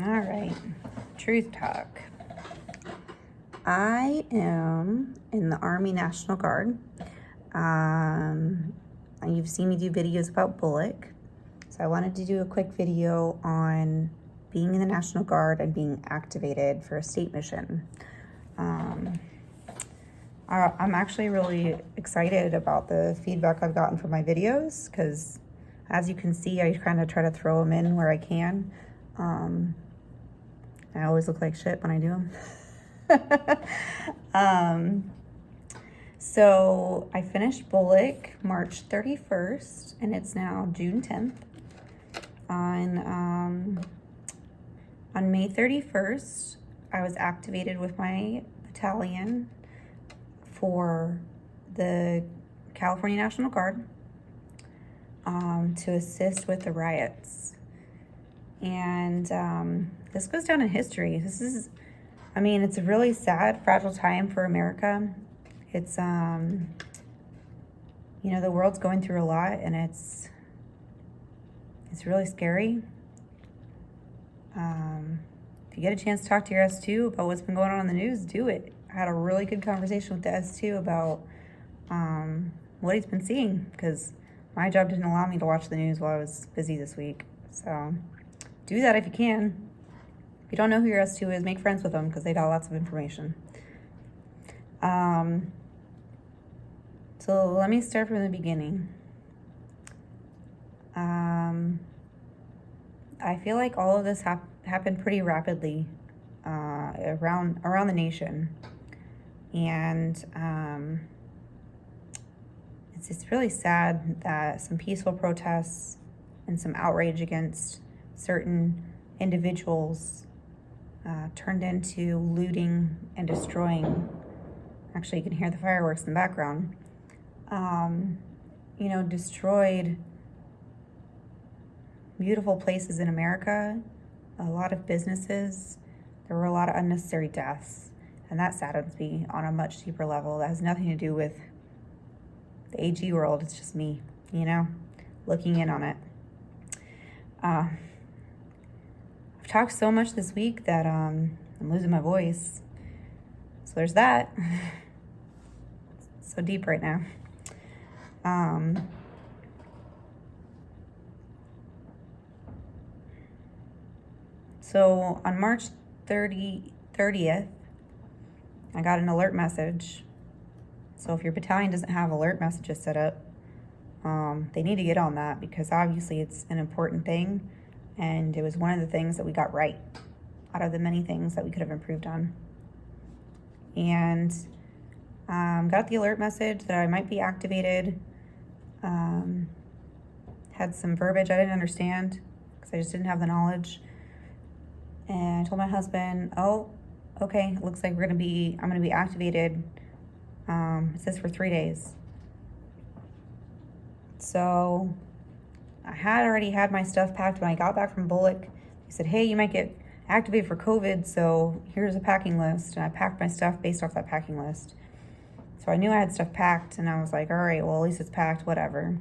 All right, truth talk. I am in the Army National Guard. You've seen me do videos about Bullock, so I wanted to do a quick video on being in the National Guard and being activated for a state mission. I'm actually really excited about the feedback I've gotten from my videos because, as you can see, I kind of try to throw them in where I can. I always look like shit when I do them. So I finished Bullock March 31st, and it's now June 10th. On May 31st, I was activated with my battalion for the California National Guard to assist with the riots. And this goes down in history. It's a really sad, fragile time for America. It's, the world's going through a lot, and it's really scary. If you get a chance to talk to your S2 about what's been going on in the news, do it. I had a really good conversation with the S2 about what he's been seeing, because my job didn't allow me to watch the news while I was busy this week. So do that if you can. If you don't know who your S2 is, make friends with them because they got lots of information. So let me start from the beginning. I feel like all of this happened pretty rapidly around the nation, and it's really sad that some peaceful protests and some outrage against certain individuals turned into looting and destroying. Actually, you can hear the fireworks in the background. Destroyed beautiful places in America, a lot of businesses. There were a lot of unnecessary deaths, and that saddens me on a much deeper level. That has nothing to do with the AG world. It's just me, looking in on it. I've talked so much this week that I'm losing my voice. So there's that. It's so deep right now. So on March 30th, I got an alert message. So if your battalion doesn't have alert messages set up, they need to get on that, because obviously it's an important thing, and it was one of the things that we got right out of the many things that we could have improved on. And got the alert message that I might be activated. Had some verbiage I didn't understand because I just didn't have the knowledge. And I told my husband, oh, okay, it looks like I'm gonna be activated. It says for 3 days. So I had already had my stuff packed when I got back from Bullock. He said, hey, you might get activated for COVID, so here's a packing list. And I packed my stuff based off that packing list. So I knew I had stuff packed, and I was like, all right, well, at least it's packed, whatever.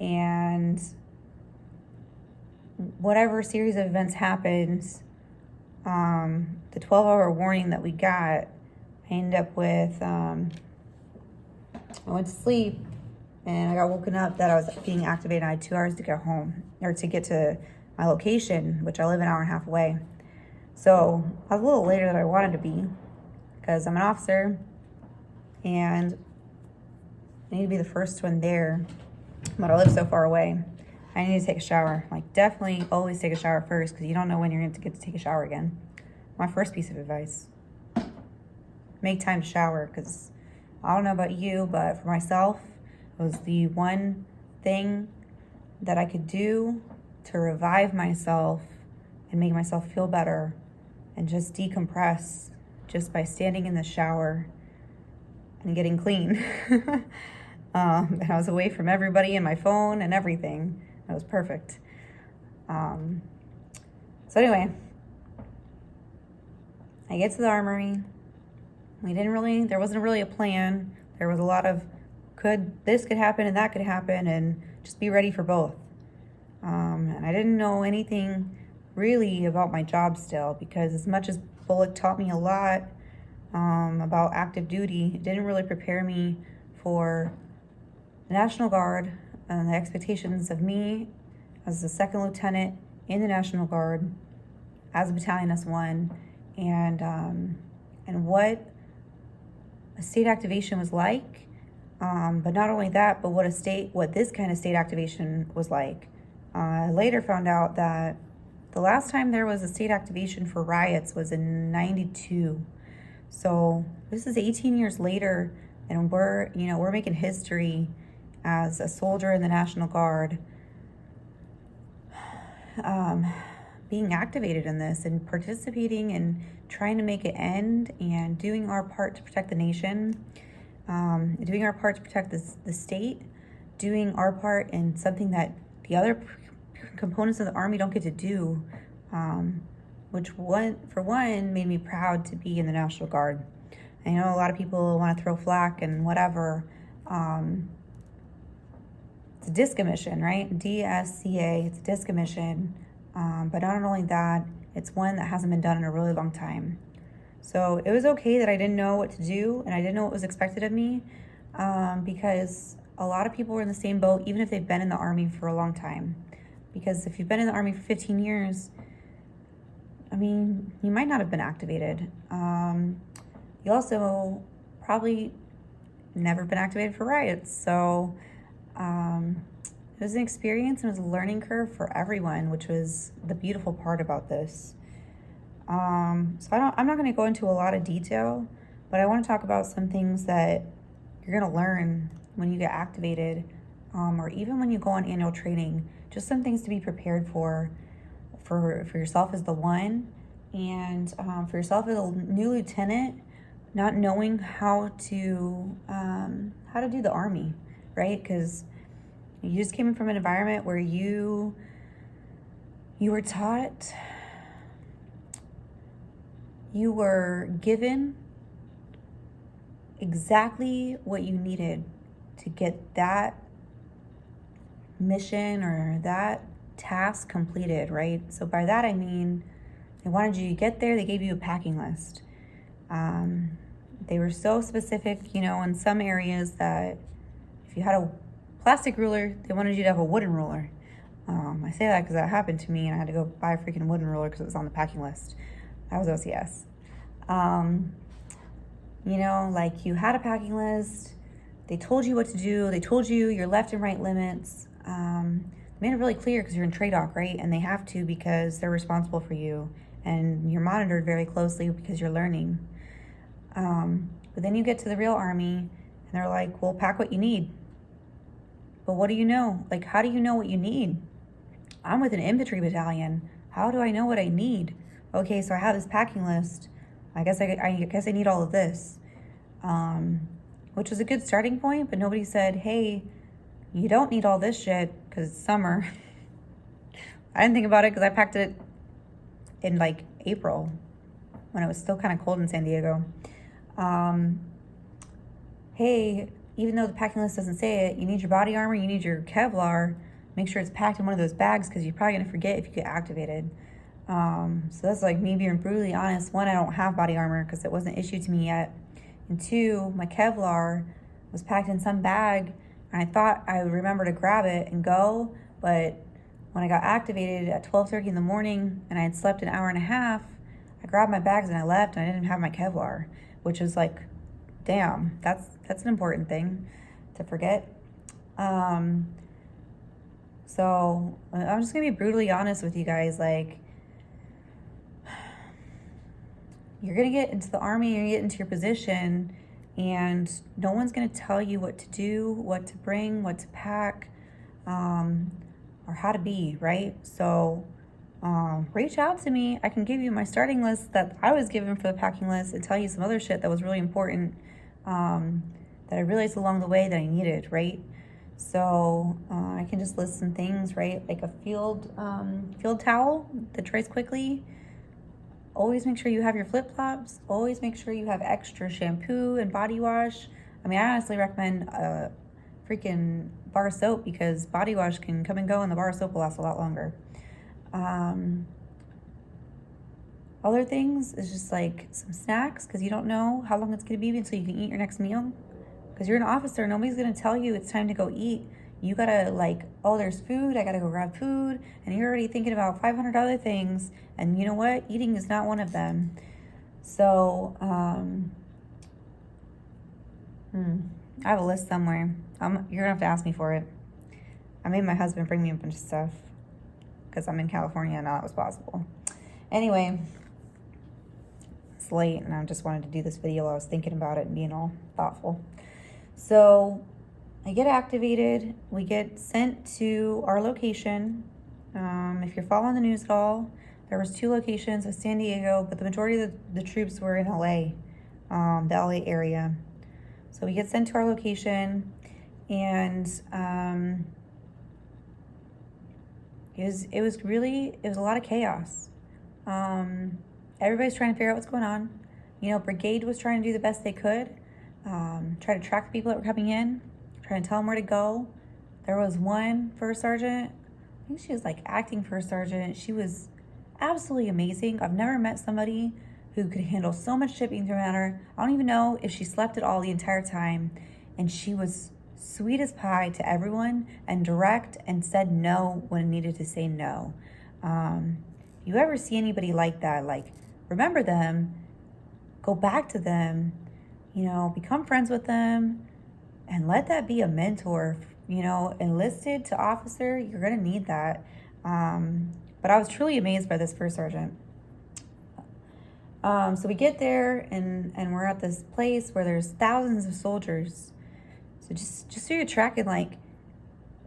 And whatever series of events happens, the 12-hour warning that we got, I ended up with, I went to sleep, and I got woken up that I was being activated. I had 2 hours to get home, or to get to my location, which I live an hour and a half away. So I was a little later than I wanted to be, because I'm an officer, and I need to be the first one there, but I live so far away. I need to take a shower. Like, definitely always take a shower first, because you don't know when you're going to get to take a shower again. My first piece of advice. Make time to shower, because I don't know about you, but for myself, it was the one thing that I could do to revive myself and make myself feel better and just decompress, just by standing in the shower and getting clean. And I was away from everybody and my phone and everything. It was perfect. So anyway, I get to the armory. There wasn't really a plan. There was a lot of this could happen and that could happen, and just be ready for both. And I didn't know anything really about my job still, because as much as Bullock taught me a lot about active duty, it didn't really prepare me for the National Guard and the expectations of me as a second lieutenant in the National Guard, as a Battalion S1, and what a state activation was like. But not only that, but what this kind of state activation was like. I later found out that the last time there was a state activation for riots was in '92. So this is 18 years later, and we're making history as a soldier in the National Guard, being activated in this and participating and trying to make it end and doing our part to protect the nation, doing our part to protect the state, doing our part in something that the other components of the Army don't get to do, which made me proud to be in the National Guard. I know a lot of people want to throw flack and whatever. It's a DSCA mission, right? DSCA, it's a DSCA mission. But not only that, it's one that hasn't been done in a really long time. So it was okay that I didn't know what to do and I didn't know what was expected of me, because a lot of people were in the same boat, even if they've been in the Army for a long time. Because if you've been in the Army for 15 years, I mean, you might not have been activated. You also probably never been activated for riots. So it was an experience and it was a learning curve for everyone, which was the beautiful part about this. So I'm not going to go into a lot of detail, but I want to talk about some things that you're going to learn when you get activated, or even when you go on annual training. Just some things to be prepared for yourself as the one, and for yourself as a new lieutenant, not knowing how to do the Army, right? Because you just came from an environment where you were taught, you were given exactly what you needed to get that mission or that task completed, right? So by that I mean, they wanted you to get there, they gave you a packing list. They were so specific, in some areas, that if you had a plastic ruler, they wanted you to have a wooden ruler. I say that because that happened to me and I had to go buy a freaking wooden ruler because it was on the packing list. That was OCS. Like, you had a packing list, they told you what to do, they told you your left and right limits. They made it really clear because you're in TRADOC, right? And they have to, because they're responsible for you and you're monitored very closely because you're learning. But then you get to the real Army and they're like, well, pack what you need. But what do you know? Like, how do you know what you need? I'm with an infantry battalion. How do I know what I need? Okay, so I have this packing list. I guess I need all of this, which was a good starting point. But nobody said, hey, you don't need all this shit because it's summer. I didn't think about it because I packed it in like April when it was still kind of cold in San Diego. Hey, even though the packing list doesn't say it, you need your body armor, you need your Kevlar. Make sure it's packed in one of those bags because you're probably going to forget if you get activated. So that's like me being brutally honest. One, I don't have body armor because it wasn't issued to me yet. And two, my Kevlar was packed in some bag and I thought I would remember to grab it and go. But when I got activated at 12:30 in the morning and I had slept an hour and a half, I grabbed my bags and I left and I didn't have my Kevlar, which was like, damn, that's an important thing to forget. So I'm just gonna be brutally honest with you guys. Like, you're gonna get into the Army, you're gonna get into your position, and no one's gonna tell you what to do, what to bring, what to pack, or how to be, right? So reach out to me. I can give you my starting list that I was given for the packing list and tell you some other shit that was really important, that I realized along the way that I needed, right? So I can just list some things, right? Like a field towel that dries quickly. Always make sure you have your flip-flops. Always make sure you have extra shampoo and body wash. I mean, I honestly recommend freaking bar of soap because body wash can come and go and the bar of soap will last a lot longer. Other things is just like some snacks, because you don't know how long it's going to be until you can eat your next meal. Because you're an officer, nobody's going to tell you it's time to go eat. You got to like, oh, there's food, I got to go grab food. And you're already thinking about 500 other things. And you know what? Eating is not one of them. So, I have a list somewhere. You're going to have to ask me for it. I made my husband bring me a bunch of stuff because I'm in California and that was possible. Anyway, it's late and I just wanted to do this video while I was thinking about it and being all thoughtful. So I get activated. We get sent to our location. If you're following the news at all, there was 2 locations of San Diego, but the majority of the troops were in LA, the LA area. So we get sent to our location, and it was a lot of chaos. Everybody's trying to figure out what's going on. You know, brigade was trying to do the best they could, try to track the people that were coming in, trying to tell them where to go. There was one first sergeant, I think she was like acting first sergeant. She was absolutely amazing. I've never met somebody who could handle so much shipping throughout her. I don't even know if she slept at all the entire time. And she was sweet as pie to everyone and direct and said no when it needed to say no. You ever see anybody like that, like, remember them, go back to them, you know, become friends with them, and let that be a mentor. You know, enlisted to officer, you're gonna need that. But I was truly amazed by this first sergeant. So we get there and we're at this place where there's thousands of soldiers. So just so you're tracking, like,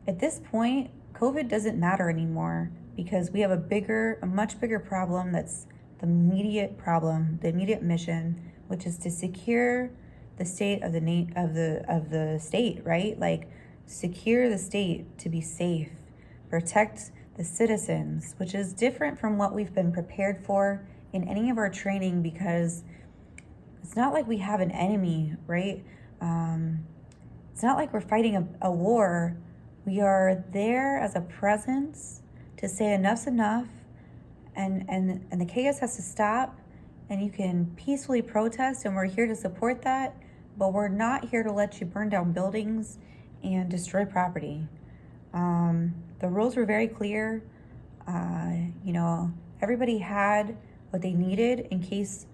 at this point, COVID doesn't matter anymore because we have a much bigger problem. That's the immediate problem, the immediate mission, which is to secure the state of the state, right? Like, secure the state to be safe, protect the citizens, which is different from what we've been prepared for in any of our training, because it's not like we have an enemy, right? It's not like we're fighting a war. We are there as a presence to say enough's enough, and the chaos has to stop, and you can peacefully protest, and we're here to support that, but we're not here to let you burn down buildings and destroy property. The rules were very clear. You know, everybody had what they needed in case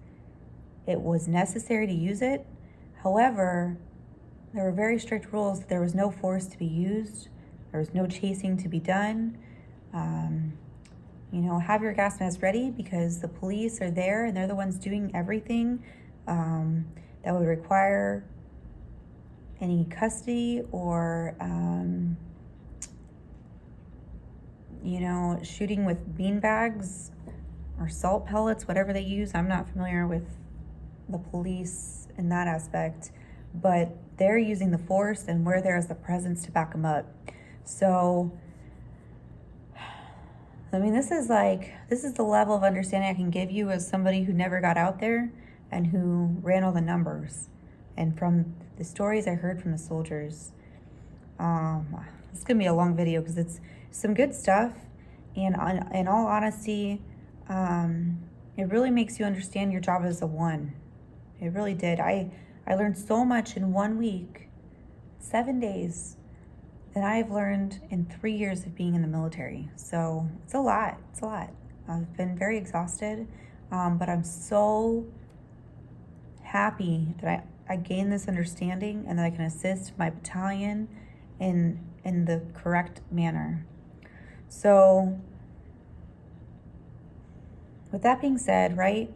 it was necessary to use it. However, there were very strict rules. There was no force to be used. There was no chasing to be done. You know, have your gas mask ready because the police are there and they're the ones doing everything that would require any custody or, you know, shooting with beanbags or salt pellets, whatever they use. I'm not familiar with the police in that aspect, but they're using the force and we're there as the presence to back them up. So, I mean, this is the level of understanding I can give you as somebody who never got out there and who ran all the numbers. And from the stories I heard from the soldiers, it's gonna be a long video because it's some good stuff. And in all honesty, it really makes you understand your job as a one. It really did. I learned so much in 1 week, 7 days, that I've learned in 3 years of being in the military. So it's a lot. It's a lot. I've been very exhausted, but I'm so happy that I gained this understanding and that I can assist my battalion in the correct manner. So with that being said, right,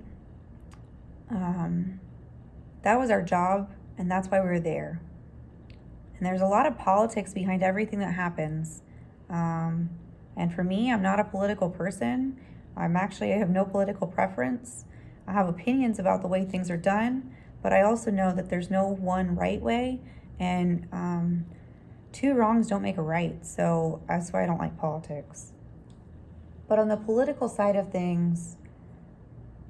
that was our job and that's why we were there. And there's a lot of politics behind everything that happens. And for me, I'm not a political person. I have no political preference. I have opinions about the way things are done, but I also know that there's no one right way, and 2 wrongs don't make a right. So that's why I don't like politics. But on the political side of things,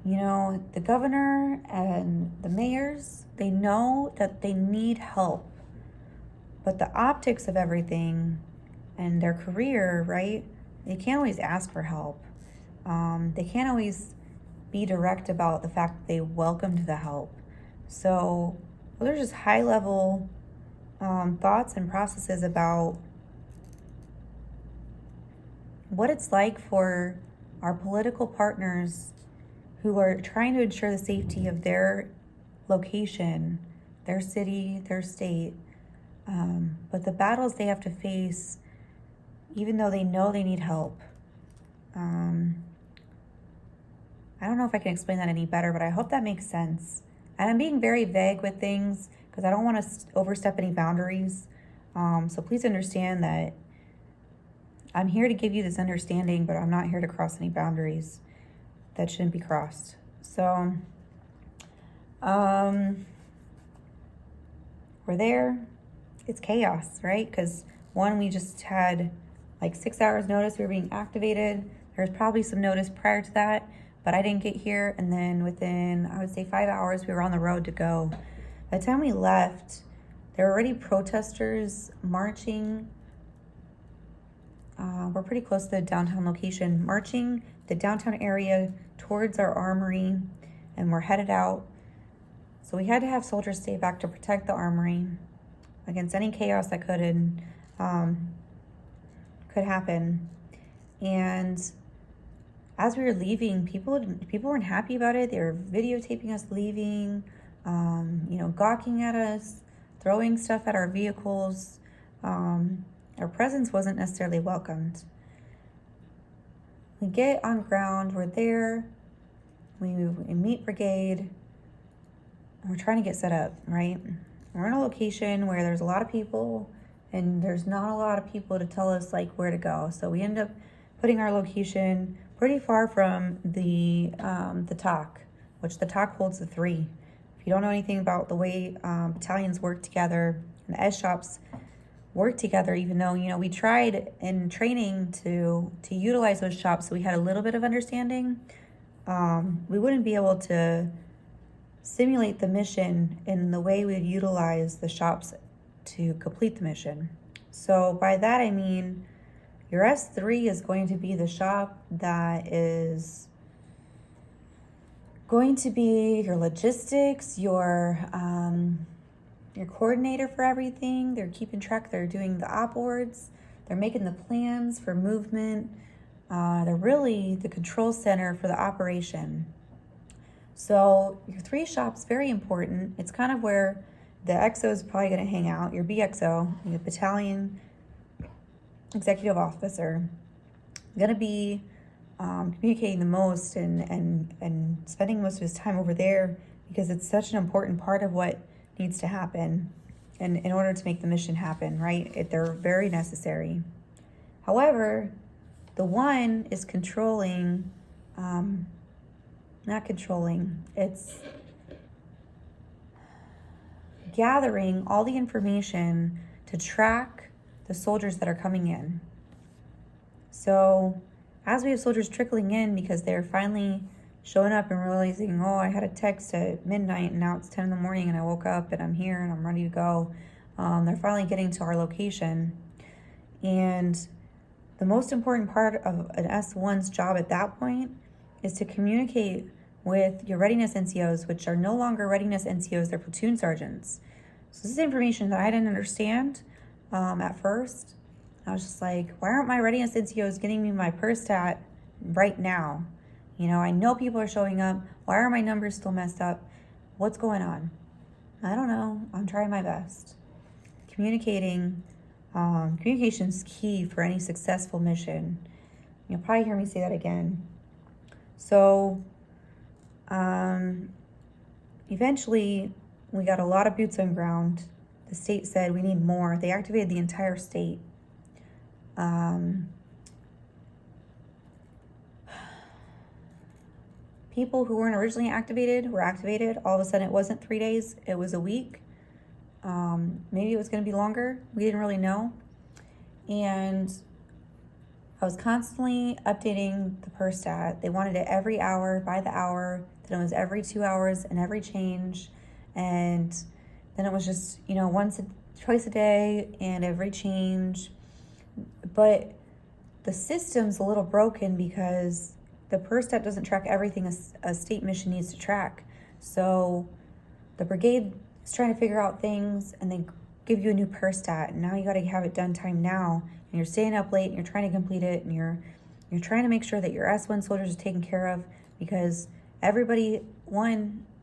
you know, the governor and the mayors, they know that they need help. But the optics of everything and their career, right? They can't always ask for help. They can't always be direct about the fact that they welcomed the help. So those are just high level thoughts and processes about what it's like for our political partners who are trying to ensure the safety of their location, their city, their state. But the battles they have to face, even though they know they need help. I don't know if I can explain that any better, but I hope that makes sense. And I'm being very vague with things because I don't want to overstep any boundaries. So please understand that I'm here to give you this understanding, but I'm not here to cross any boundaries that shouldn't be crossed. So, we're there. It's chaos, right? Because one, we just had like 6 hours notice we were being activated. There was probably some notice prior to that, but I didn't get here. And then within, I would say 5 hours, we were on the road to go. By the time we left, there were already protesters marching. We're pretty close to the downtown location, marching the downtown area towards our armory, and we're headed out. So we had to have soldiers stay back to protect the armory against any chaos that could happen. And as we were leaving, people weren't happy about it. They were videotaping us leaving, gawking at us, throwing stuff at our vehicles. Our presence wasn't necessarily welcomed. We get on ground, we're there, we meet brigade, and we're trying to get set up, right? We're in a location where there's a lot of people and there's not a lot of people to tell us like where to go. So we end up putting our location pretty far from the TOC, which the TOC holds the 3. If you don't know anything about the way battalions work together and the S shops work together, even though, we tried in training to utilize those shops, so we had a little bit of understanding, we wouldn't be able to simulate the mission in the way we would utilize the shops to complete the mission. So by that I mean your S3 is going to be the shop that is going to be your logistics, your coordinator for everything. They're keeping track. They're doing the op boards. They're making the plans for movement. They're really the control center for the operation. So your 3 shops, very important. It's kind of where the XO is probably going to hang out. Your BXO, your battalion executive officer, going to be communicating the most and spending most of his time over there because it's such an important part of what needs to happen and in order to make the mission happen, right? They're very necessary. However, the 1 is controlling, not controlling, it's gathering all the information to track the soldiers that are coming in. So as we have soldiers trickling in because they're finally showing up and realizing, oh, I had a text at midnight and now it's 10 in the morning and I woke up and I'm here and I'm ready to go. They're finally getting to our location. And the most important part of an S1's job at that point is to communicate with your readiness NCOs, which are no longer readiness NCOs, they're platoon sergeants. So this is information that I didn't understand at first. I was just like, why aren't my readiness NCOs getting me my per stat right now? I know people are showing up. Why are my numbers still messed up? What's going on? I don't know. I'm trying my best. Communication's key for any successful mission. You'll probably hear me say that again. So, eventually, we got a lot of boots on ground. The state said we need more. They activated the entire state. People who weren't originally activated were activated. All of a sudden, it wasn't 3 days. It was a week. Maybe it was going to be longer. We didn't really know. And I was constantly updating the per stat. They wanted it every hour, by the hour. Then it was every 2 hours and every change. And then it was just, once twice a day and every change. But the system's a little broken because the per stat doesn't track everything a state mission needs to track. So the brigade is trying to figure out things, and they give you a new per stat, and now you got to have it done time now, and you're staying up late and you're trying to complete it, and you're trying to make sure that your S1 soldiers are taken care of, because everybody,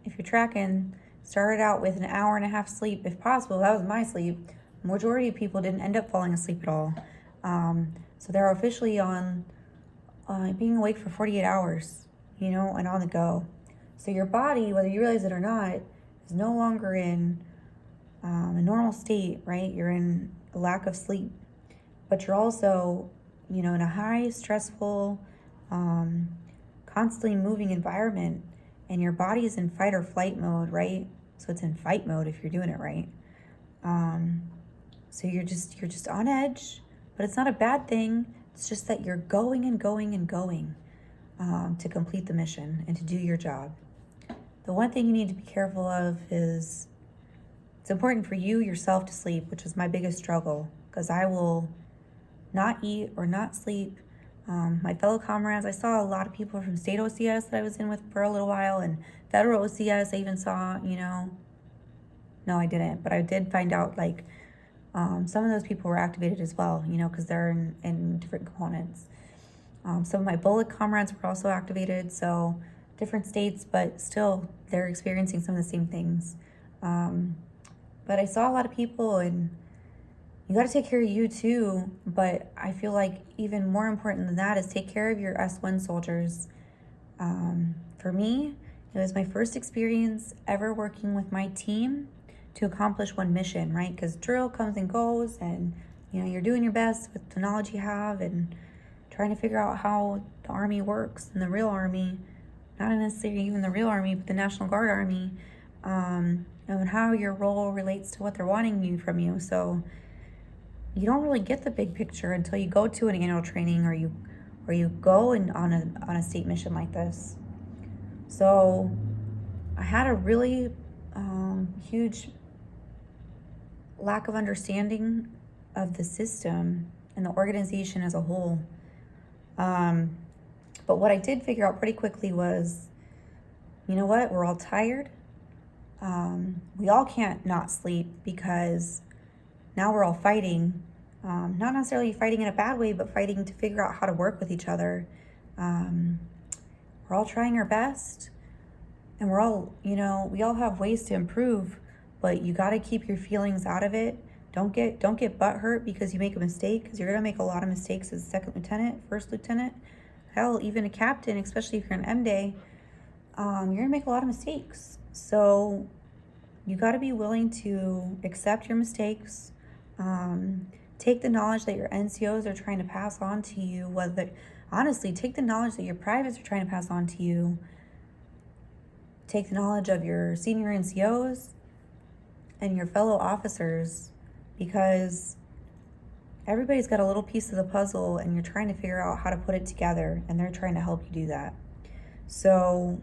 if you're tracking, started out with an hour and a half sleep if possible. That was my sleep. Majority of people didn't end up falling asleep at all. So they're officially on being awake for 48 hours, and on the go. So your body, whether you realize it or not, is no longer in a normal state, right? You're in a lack of sleep, but you're also, in a high stressful, constantly moving environment, and your body is in fight or flight mode, right? So it's in fight mode if you're doing it right. So you're just on edge, but it's not a bad thing. It's just that you're going and going and going to complete the mission and to do your job. The one thing you need to be careful of is it's important for you yourself to sleep, which is my biggest struggle, because I will not eat or not sleep. My fellow comrades, I saw a lot of people from state OCS that I was in with for a little while, and federal OCS I even saw, no, I didn't, but I did find out some of those people were activated as well, because they're in different components. Some of my bullet comrades were also activated, so different states, but still they're experiencing some of the same things. But I saw a lot of people, and you got to take care of you too, but I feel like even more important than that is take care of your S1 soldiers. For me, it was my first experience ever working with my team to accomplish one mission, right? Because drill comes and goes, and you're doing your best with the knowledge you have and trying to figure out how the Army works and the real Army, not necessarily even the real Army, but the National Guard Army, and how your role relates to what they're wanting from you. So you don't really get the big picture until you go to an annual training or you go on a state mission like this. So I had a really huge lack of understanding of the system and the organization as a whole. But what I did figure out pretty quickly was, we're all tired. We all can't not sleep because now we're all fighting, not necessarily fighting in a bad way, but fighting to figure out how to work with each other. We're all trying our best, and we're all, we all have ways to improve, but you got to keep your feelings out of it. Don't get butthurt because you make a mistake, because you're going to make a lot of mistakes as a second lieutenant, first lieutenant, hell, even a captain, especially if you're an M-Day. You're going to make a lot of mistakes. So you got to be willing to accept your mistakes. Take the knowledge that your NCOs are trying to pass on to you, honestly, take the knowledge that your privates are trying to pass on to you. Take the knowledge of your senior NCOs and your fellow officers, because everybody's got a little piece of the puzzle and you're trying to figure out how to put it together, and they're trying to help you do that. So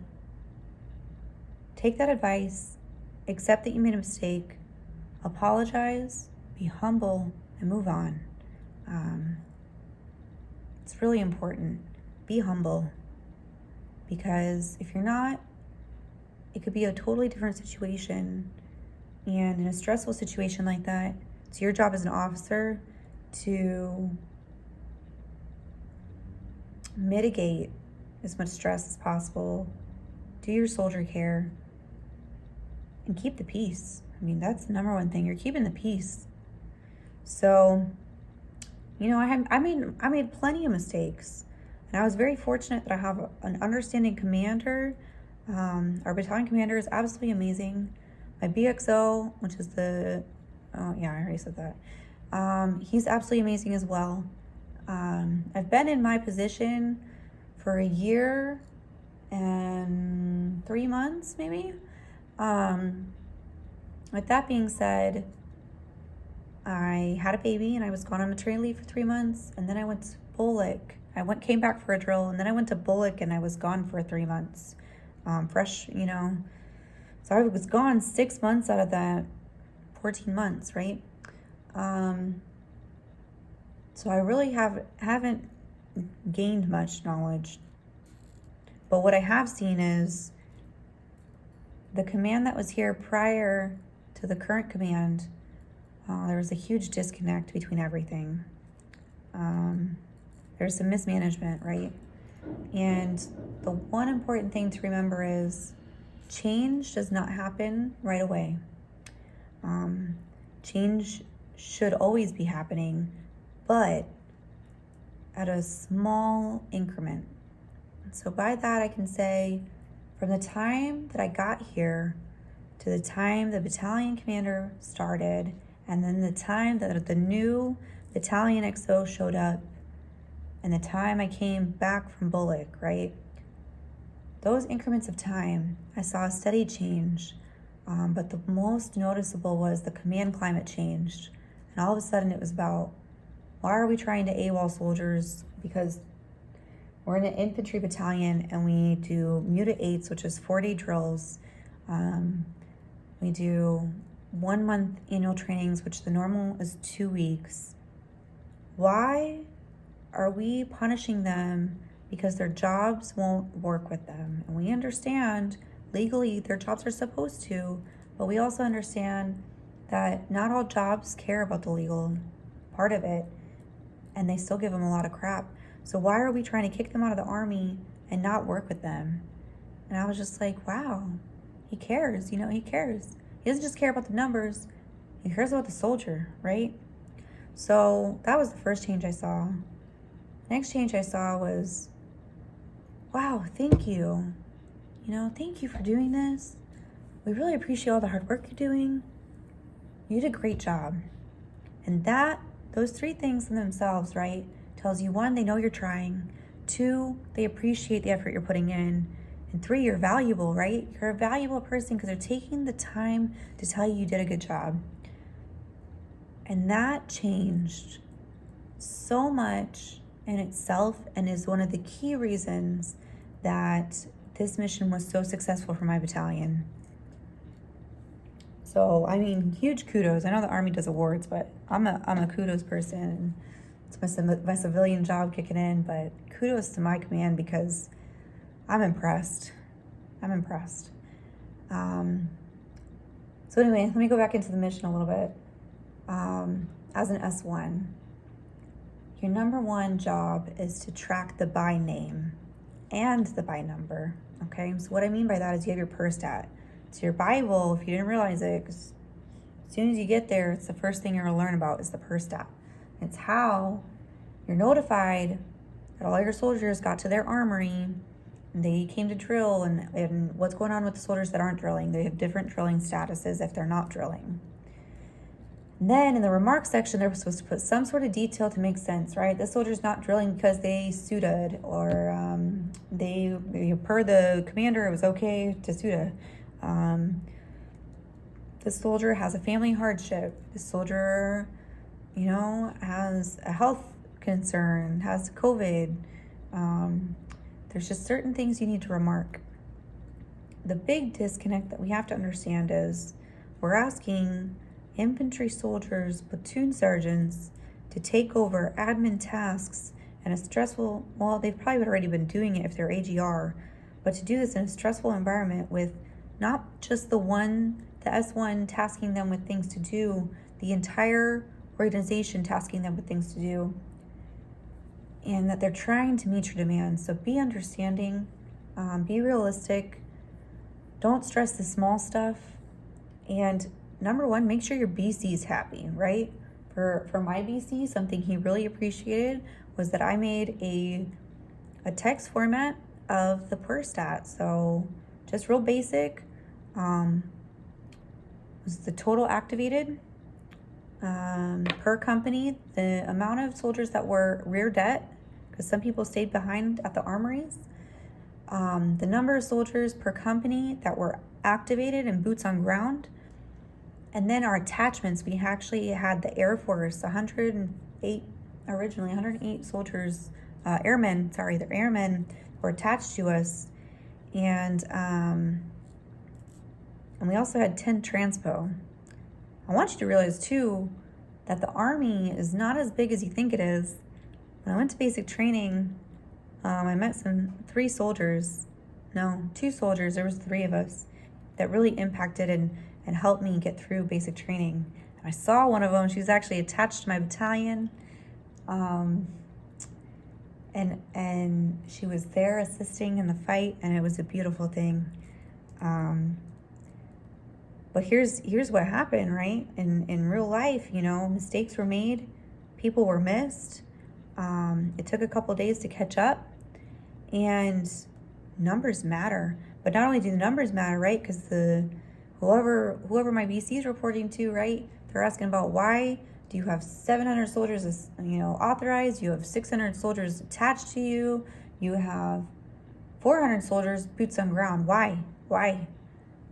take that advice, accept that you made a mistake, apologize, be humble, and move on. It's really important. Be humble, because if you're not, it could be a totally different situation. And in a stressful situation like that, it's your job as an officer to mitigate as much stress as possible, do your soldier care, and keep the peace. That's the number one thing. You're keeping the peace. So, I made plenty of mistakes, and I was very fortunate that I have an understanding commander. Our battalion commander is absolutely amazing. My BXO, which is I already said that. He's absolutely amazing as well. I've been in my position for a year and 3 months, maybe. With that being said, I had a baby and I was gone on maternity leave for 3 months, and then I went to Bullock. Came back for a drill, and then I went to Bullock and I was gone for 3 months. Fresh, So I was gone 6 months out of that 14 months, right? So I really haven't gained much knowledge. But what I have seen is the command that was here prior to the current command, there was a huge disconnect between everything. There's some mismanagement, right? And the one important thing to remember is change does not happen right away. Change should always be happening, but at a small increment. So by that, I can say from the time that I got here to the time the battalion commander started, and then the time that the new battalion XO showed up, and the time I came back from Bullock, right? Those increments of time, I saw a steady change, but the most noticeable was the command climate changed. And all of a sudden it was about, why are we trying to AWOL soldiers? Because we're in an infantry battalion and we do Muta 8s, which is 4-day drills. We do 1 month annual trainings, which the normal is 2 weeks. Why are we punishing them because their jobs won't work with them? And we understand legally their jobs are supposed to, but we also understand that not all jobs care about the legal part of it, and they still give them a lot of crap. So why are we trying to kick them out of the Army and not work with them? And I was just like, wow, he cares, he cares. He doesn't just care about the numbers, he cares about the soldier, right? So that was the first change I saw. Next change I saw was, wow, thank you. Thank you for doing this. We really appreciate all the hard work you're doing. You did a great job. And those 3 things in themselves, right, tells you, 1, they know you're trying. 2, they appreciate the effort you're putting in. And 3, you're valuable, right? You're a valuable person because they're taking the time to tell you did a good job. And that changed so much in itself and is one of the key reasons that this mission was so successful for my battalion. So, huge kudos. I know the Army does awards, but I'm a kudos person. It's my civilian job kicking in, but kudos to my command because I'm impressed. So anyway, let me go back into the mission a little bit. As an S1, your number 1 job is to track the by name and the by number, okay? So what I mean by that is you have your per stat. It's your Bible, if you didn't realize it, 'cause as soon as you get there, it's the first thing you're gonna learn about is the per stat. It's how you're notified that all your soldiers got to their armory and they came to drill, and what's going on with the soldiers that aren't drilling. They have different drilling statuses if they're not drilling. And then in the remarks section, they're supposed to put some sort of detail to make sense, right? This soldier's not drilling because they SUDA'd, or they per the commander, it was okay to SUDA. This soldier has a family hardship. This soldier, has a health concern, has COVID. There's just certain things you need to remark. The big disconnect that we have to understand is we're asking infantry soldiers, platoon sergeants, to take over admin tasks in a stressful, well, they've probably already been doing it if they're AGR, but to do this in a stressful environment with not just the S1 tasking them with things to do, the entire organization tasking them with things to do, and that they're trying to meet your demands. So be understanding, be realistic, don't stress the small stuff, and number 1, make sure your BC is happy, right? For my BC, something he really appreciated was that I made a text format of the per stat. So just real basic, was the total activated per company, the amount of soldiers that were rear det, because some people stayed behind at the armories, the number of soldiers per company that were activated and boots on ground. And then our attachments, we actually had the Air Force, 108 soldiers, airmen were attached to us. And we also had 10 transpo. I want you to realize too, that the Army is not as big as you think it is. When I went to basic training, I met two soldiers, there was 3 of us, that really impacted and helped me get through basic training. And I saw one of them, she was actually attached to my battalion, and she was there assisting in the fight, and it was a beautiful thing. But here's what happened, right? In real life, mistakes were made, people were missed. It took a couple days to catch up, and numbers matter. But not only do the numbers matter, right? Because whoever my BC is reporting to, right? They're asking about why do you have 700 soldiers, authorized? You have 600 soldiers attached to you. You have 400 soldiers boots on ground. Why? Why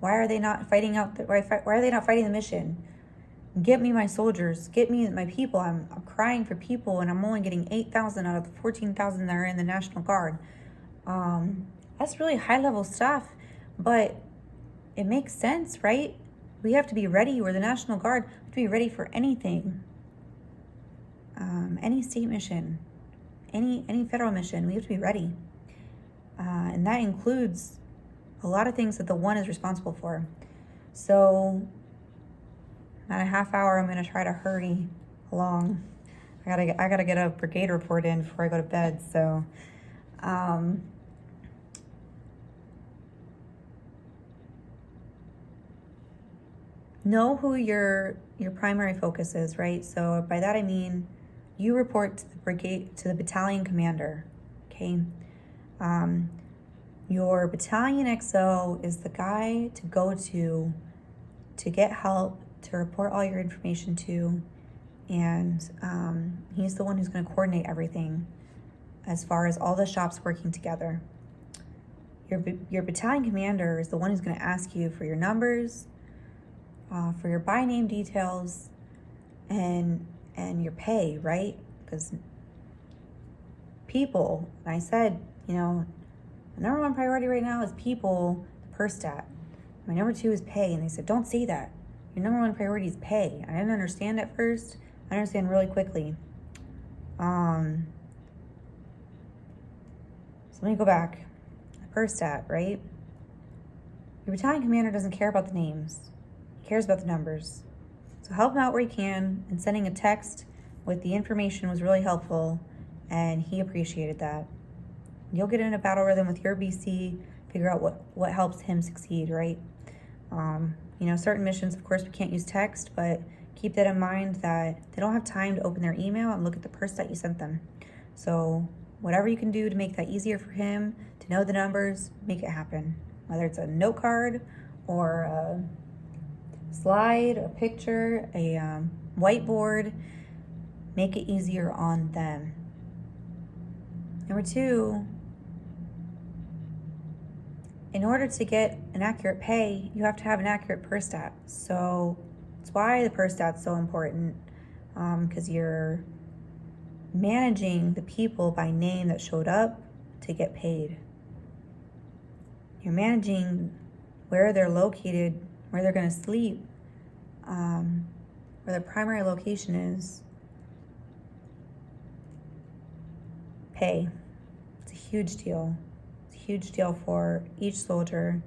are they not fighting out? Why are they not fighting the mission? Get me my soldiers. Get me my people. I'm crying for people, and I'm only getting 8,000 out of the 14,000 that are in the National Guard. That's really high-level stuff, but it makes sense, right? We have to be ready. We're the National Guard. We have to be ready for anything. Any state mission, any federal mission, we have to be ready. And that includes a lot of things that the one is responsible for. So, about a half hour, I'm going to try to hurry along. I gotta get a brigade report in before I go to bed. So, know who your primary focus is, right? So by that I mean you report to the battalion commander. Okay. Your battalion XO is the guy to go to get help, to report all your information to, and he's the one who's going to coordinate everything as far as all the shops working together. Your battalion commander is the one who's going to ask you for your numbers, for your by name details, and your pay, right? Because people, I said, the number 1 priority right now is people, the per stat. My number 2 is pay, and they said, don't say that. Your number 1 priority is pay. I didn't understand at first. I understand really quickly. So let me go back. The per stat, right? Your battalion commander doesn't care about the names. He cares about the numbers. So help him out where you can, and sending a text with the information was really helpful, and he appreciated that. You'll get in a battle rhythm with your BC, figure out what helps him succeed, right? Certain missions, of course, we can't use text, but keep that in mind that they don't have time to open their email and look at the purse that you sent them. So whatever you can do to make that easier for him, to know the numbers, make it happen. Whether it's a note card or a slide, a picture, a whiteboard, make it easier on them. Number 2, in order to get an accurate pay, you have to have an accurate per stat. So that's why the per stat's so important, because you're managing the people by name that showed up to get paid. You're managing where they're located, where they're going to sleep, where their primary location is. Pay. It's a huge deal. It's a huge deal for each soldier.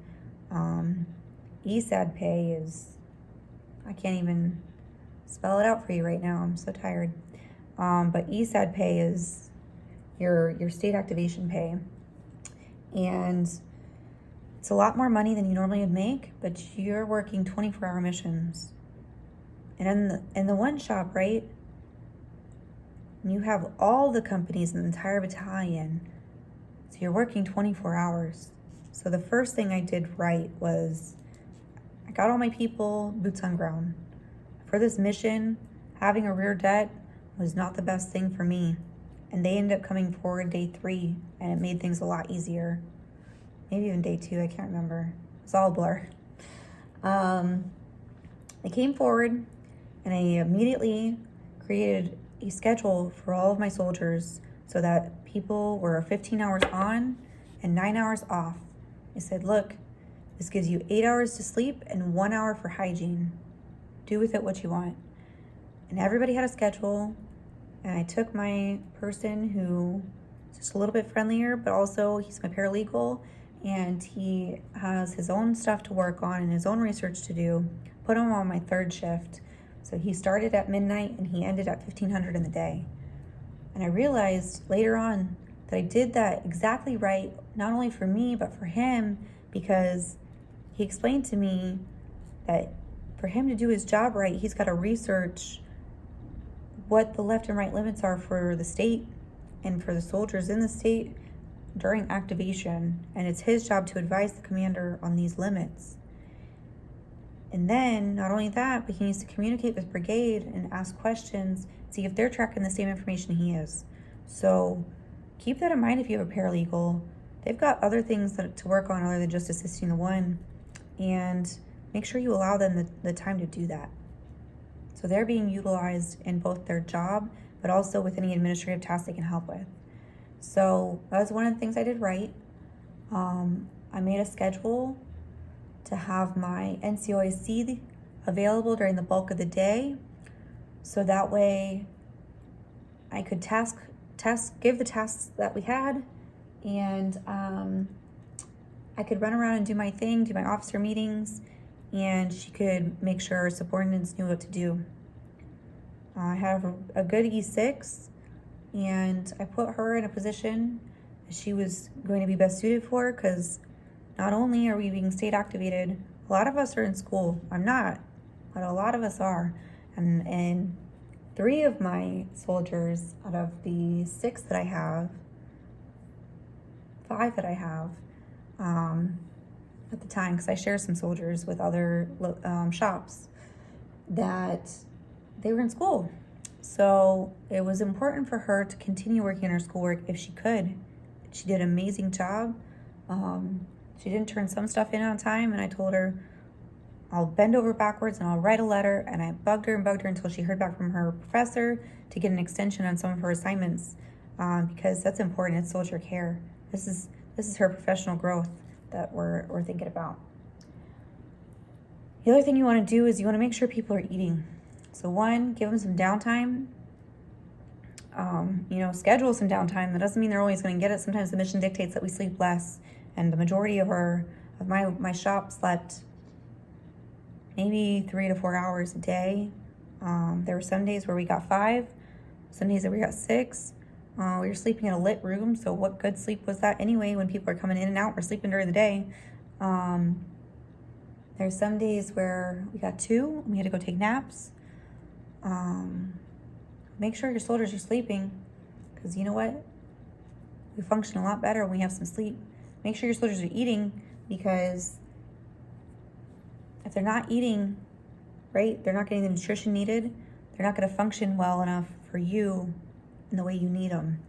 ESAD pay is, I can't even spell it out for you right now. I'm so tired. But ESAD pay is your state activation pay. And it's a lot more money than you normally would make, but you're working 24-hour missions. And in the one shop, right, you have all the companies in the entire battalion. So you're working 24 hours. So the first thing I did right was I got all my people boots on ground. For this mission, having a rear det was not the best thing for me. And they ended up coming forward day 3, and it made things a lot easier. Maybe even day 2, I can't remember. It's all a blur. They came forward, and I immediately created a schedule for all of my soldiers so that people were 15 hours on and 9 hours off. I said, look, this gives you 8 hours to sleep and 1 hour for hygiene. Do with it what you want. And everybody had a schedule. And I took my person who is just a little bit friendlier, but also he's my paralegal, and he has his own stuff to work on and his own research to do. Put him on my third shift. So he started at midnight and he ended at 1500 in the day. And I realized later on that I did that exactly right, not only for me, but for him, because he explained to me that for him to do his job right, he's got to research what the left and right limits are for the state and for the soldiers in the state during activation. And it's his job to advise the commander on these limits. And then, not only that, but he needs to communicate with brigade and ask questions, see if they're tracking the same information he is. So keep that in mind if you have a paralegal. They've got other things to work on other than just assisting the one. And make sure you allow them the time to do that. So they're being utilized in both their job, but also with any administrative tasks they can help with. So that was one of the things I did right. I made a schedule to have my NCOIC available during the bulk of the day. So that way I could give the tasks that we had, and I could run around and do my thing, do my officer meetings, and she could make sure her subordinates knew what to do. I have a good E6, and I put her in a position that she was going to be best suited for, because not only are we being state activated, a lot of us are in school. I'm not, but a lot of us are. And 3 of my soldiers out of the 6 that I have, 5 that I have, at the time, because I share some soldiers with other shops, that they were in school. So it was important for her to continue working on her schoolwork if she could. She did an amazing job. She didn't turn some stuff in on time, and I told her, I'll bend over backwards and I'll write a letter, and I bugged her until she heard back from her professor to get an extension on some of her assignments, because that's important. It's soldier care. This is her professional growth that we're thinking about. The other thing you want to do is you want to make sure people are eating. So 1, give them some downtime. Schedule some downtime. That doesn't mean they're always going to get it. Sometimes the mission dictates that we sleep less, and the majority of my shop slept maybe 3 to 4 hours a day. There were some days where we got 5, some days that we got 6. We were sleeping in a lit room, so what good sleep was that anyway when people are coming in and out? We're sleeping during the day. There's some days where we got 2 and we had to go take naps. Make sure your soldiers are sleeping, because you know what? We function a lot better when we have some sleep. Make sure your soldiers are eating, because if they're not eating, right, they're not getting the nutrition needed. They're not going to function well enough for you in the way you need them.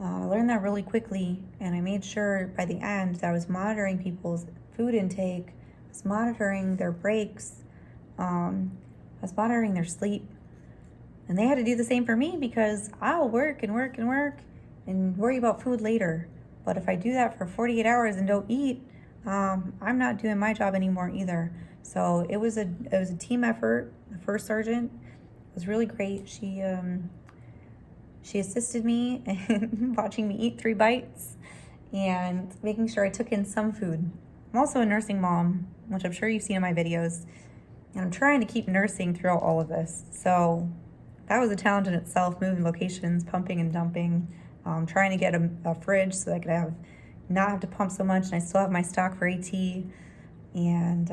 I learned that really quickly, and I made sure by the end that I was monitoring people's food intake, I was monitoring their breaks, I was monitoring their sleep. And they had to do the same for me, because I'll work and work and work and worry about food later. But if I do that for 48 hours and don't eat, I'm not doing my job anymore either. So it was a team effort. The first sergeant was really great. She assisted me in watching me eat 3 bites and making sure I took in some food. I'm also a nursing mom, which I'm sure you've seen in my videos, and I'm trying to keep nursing throughout all of this. So that was a challenge in itself, moving locations, pumping and dumping, trying to get a fridge so that I could not have to pump so much, and I still have my stock for AT, and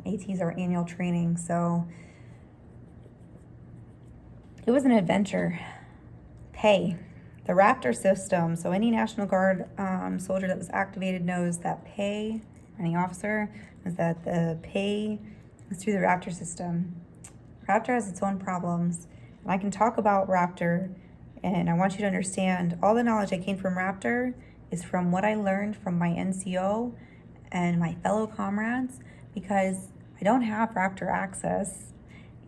AT is our annual training. So it was an adventure. Pay. The Raptor system. So any National Guard soldier that was activated knows that pay, any officer, is that the pay is through the Raptor system. Raptor has its own problems. And I can talk about Raptor, and I want you to understand all the knowledge I gained from Raptor is from what I learned from my NCO and my fellow comrades, because I don't have Raptor access,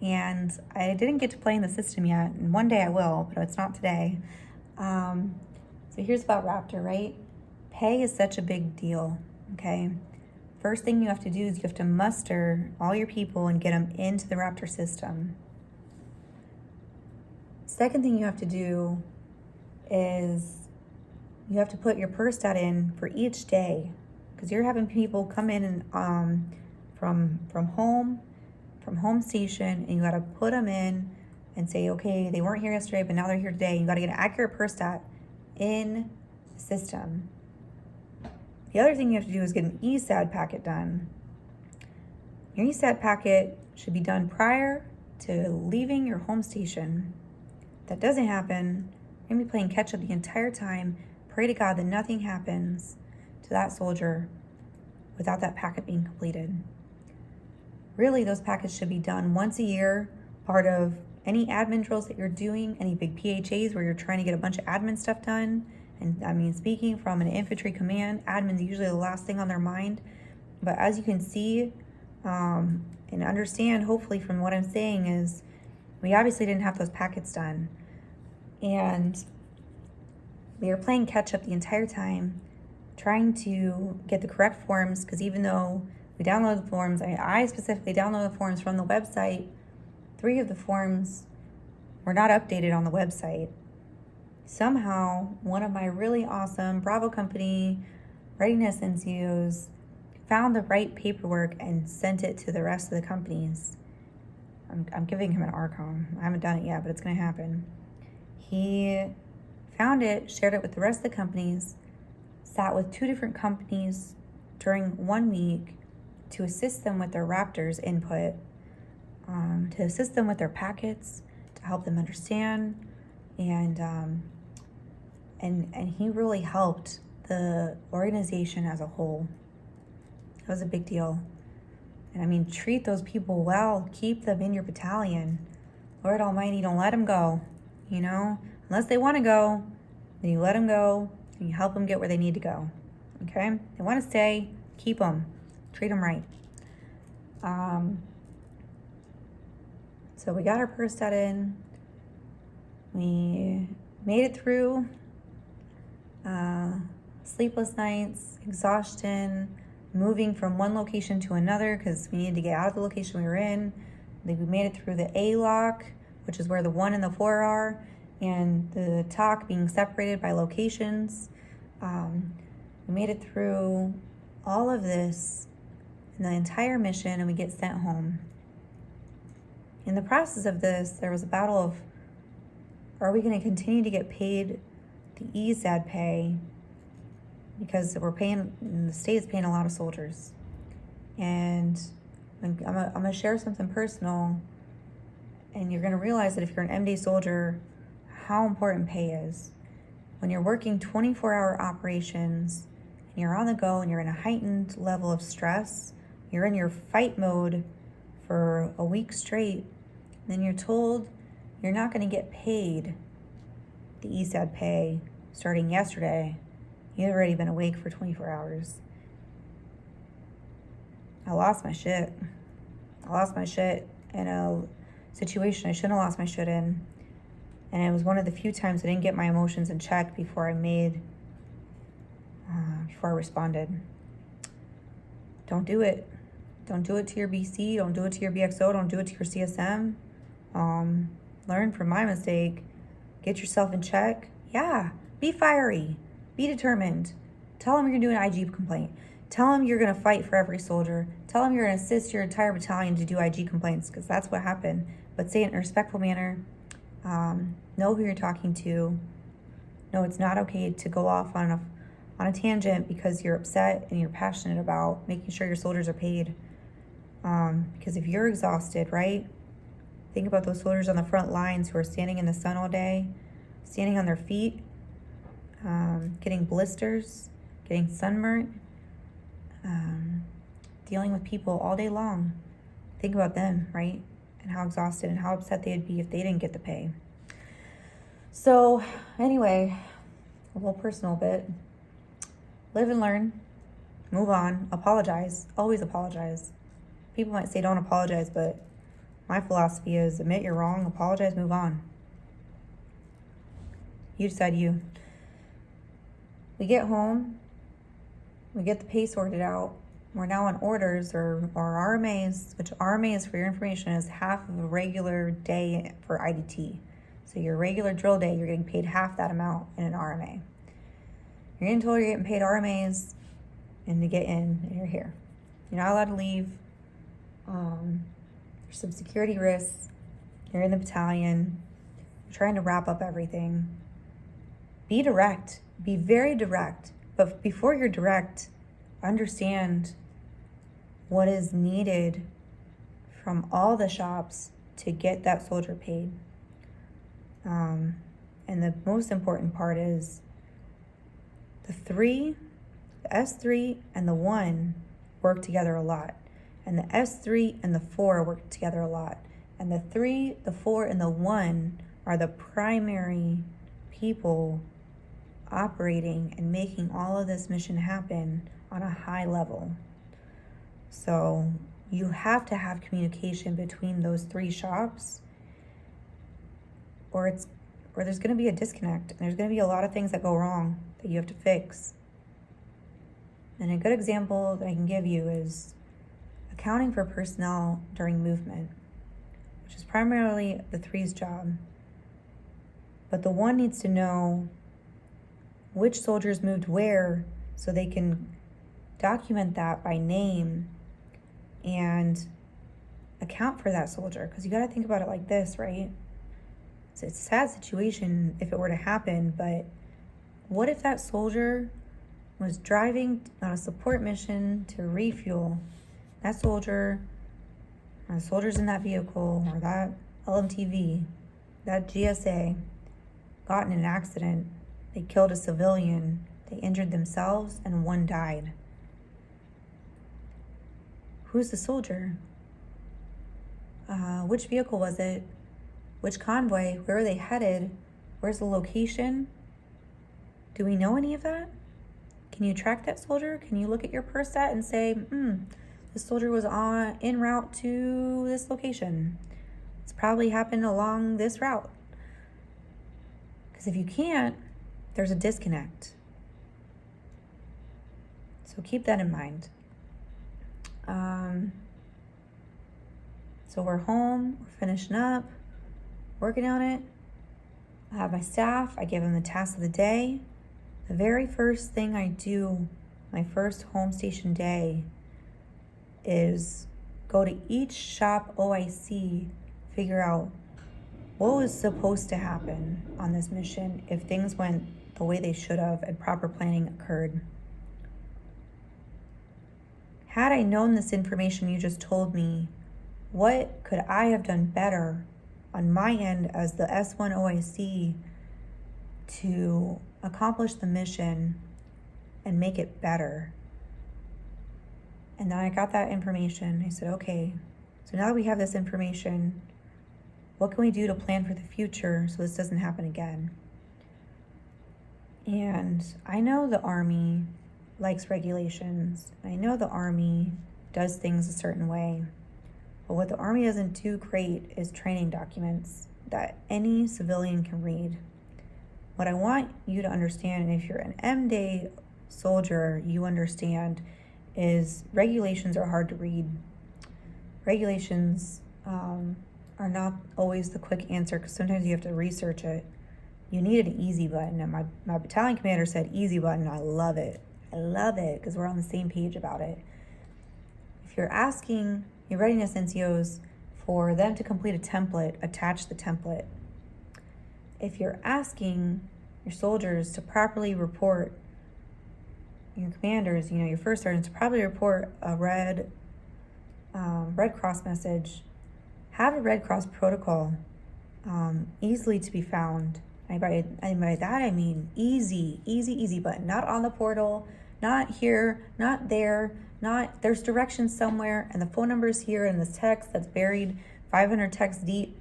and I didn't get to play in the system yet, and one day I will, but it's not today. So here's about Raptor, right? Pay is such a big deal, okay? First thing you have to do is you have to muster all your people and get them into the Raptor system. second thing you have to do is you have to put your per stat in for each day, because you're having people come in and from home station, and you got to put them in and say, okay, they weren't here yesterday, but now they're here today. You got to get an accurate per stat in the system. The other thing you have to do is get an ESAD packet done. Your ESAD packet should be done prior to leaving your home station. If that doesn't happen, you're gonna be playing catch up the entire time. Pray to God that nothing happens to that soldier without that packet being completed. Really, those packets should be done once a year, part of any admin drills that you're doing, any big PHAs where you're trying to get a bunch of admin stuff done. And I mean, speaking from an infantry command, admin's usually the last thing on their mind. But as you can see and understand, hopefully from what I'm saying, is we obviously didn't have those packets done. And we were playing catch up the entire time, trying to get the correct forms, because even though we downloaded the forms, I specifically downloaded the forms from the website, 3 of the forms were not updated on the website. Somehow, one of my really awesome Bravo Company readiness NCOs found the right paperwork and sent it to the rest of the companies. I'm giving him an ARCOM. I haven't done it yet, but it's going to happen. He found it, shared it with the rest of the companies, sat with 2 different companies during 1 week to assist them with their Raptors input, to assist them with their packets, to help them understand, and he really helped the organization as a whole. It was a big deal. And I mean, treat those people well, keep them in your battalion. Lord Almighty, don't let them go, you know? Unless they want to go, then you let them go and you help them get where they need to go, okay? They want to stay, keep them, treat them right. So we got our per stat in. We made it through sleepless nights, exhaustion, moving from one location to another because we needed to get out of the location we were in. We made it through the A lock, which is where the 1 and the 4 are, and the TOC being separated by locations. We made it through all of this in the entire mission, and we get sent home. In the process of this, there was a battle of, are we going to continue to get paid the ESAD pay, because we're paying, the state is paying a lot of soldiers. And I'm going to share something personal, and you're going to realize that if you're an MD soldier, how important pay is. When you're working 24-hour operations, and you're on the go, and you're in a heightened level of stress, you're in your fight mode for a week straight, and then you're told you're not going to get paid the ESAD pay starting yesterday. You've already been awake for 24 hours. I lost my shit. I lost my shit in a situation I shouldn't have lost my shit in. And it was one of the few times I didn't get my emotions in check before I responded. Don't do it. Don't do it to your BC. Don't do it to your BXO. Don't do it to your CSM. Learn from my mistake. Get yourself in check. Yeah, be fiery. Be determined. Tell them you're going to do an IG complaint. Tell them you're going to fight for every soldier. Tell them you're going to assist your entire battalion to do IG complaints, because that's what happened. But say it in a respectful manner. Know who you're talking to. No, it's not okay to go off on a tangent because you're upset and you're passionate about making sure your soldiers are paid. Because if you're exhausted, right? Think about those soldiers on the front lines who are standing in the sun all day, standing on their feet, getting blisters, getting sunburnt, dealing with people all day long. Think about them, right? And how exhausted and how upset they'd be if they didn't get the pay. So anyway, a little personal bit. Live and learn. Move on. Apologize. Always apologize. People might say don't apologize, but my philosophy is admit you're wrong, apologize, move on. You decide you. We get home. We get the pay sorted out. We're now on orders or RMAs, which RMAs, for your information, is half of a regular day for IDT. So your regular drill day, you're getting paid half that amount in an RMA. You're getting told you're getting paid RMAs and to get in, and you're here. You're not allowed to leave. There's some security risks. You're in the battalion. You're trying to wrap up everything. Be direct. Be very direct. But before you're direct, understand what is needed from all the shops to get that soldier paid. And the most important part is the S3 and the 1 work together a lot. And the S3 and the 4 work together a lot. And the 3, the 4, and the 1 are the primary people operating and making all of this mission happen on a high level. So you have to have communication between those 3 shops, or there's going to be a disconnect, and there's going to be a lot of things that go wrong that you have to fix. And a good example that I can give you is accounting for personnel during movement, which is primarily the 3's job. But the 1 needs to know which soldiers moved where so they can document that by name and account for that soldier. Because you got to think about it like this, right? It's a sad situation if it were to happen, but what if that soldier was driving on a support mission to refuel? That soldier, or the soldiers in that vehicle, or that LMTV, that GSA, got in an accident. They killed a civilian. They injured themselves, and 1 died. Who's the soldier? Which vehicle was it? Which convoy? Where are they headed? Where's the location? Do we know any of that? Can you track that soldier? Can you look at your PERSAT and say, this soldier was en route to this location. It's probably happened along this route. Because if you can't, there's a disconnect. So keep that in mind. So we're home, we're finishing up, working on it. I have my staff, I give them the task of the day. The very first thing I do, my first home station day, is go to each shop OIC, figure out what was supposed to happen on this mission if things went the way they should have and proper planning occurred. Had I known this information you just told me, what could I have done better on my end as the S1 OIC to accomplish the mission and make it better? And then I got that information. I said, okay, so now that we have this information, what can we do to plan for the future so this doesn't happen again? And I know the Army likes regulations. I know the Army does things a certain way. But what the Army doesn't do great is training documents that any civilian can read. What I want you to understand, and if you're an M-Day soldier, you understand, is regulations are hard to read. Regulations are not always the quick answer because sometimes you have to research it. You need an easy button, and my battalion commander said easy button. I love it. I love it because we're on the same page about it. If you're asking your readiness NCOs for them to complete a template, attach the template. If you're asking your soldiers to properly report, your commanders, your first sergeants, to properly report a Red Cross message, have a Red Cross protocol easily to be found. And by that I mean easy button, not on the portal, not here, not there, not there's directions somewhere and the phone number is here and this text that's buried 500 texts deep,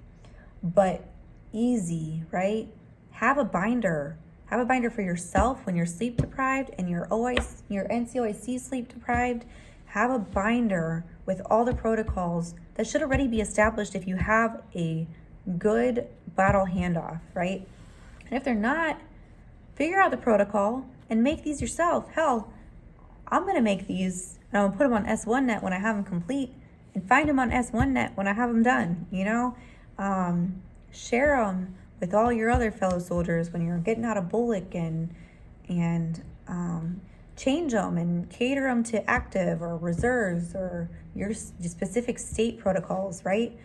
but easy, right? Have a binder for yourself when you're sleep deprived and your NCOIC sleep deprived. Have a binder with all the protocols that should already be established if you have a good battle handoff, right? And if they're not, figure out the protocol and make these yourself. Hell, I'm going to make these and I'm going to put them on S1net when I have them complete and find them on S1net when I have them done, Share them with all your other fellow soldiers when you're getting out of bullock and change them and cater them to active or reserves or your specific state protocols, right?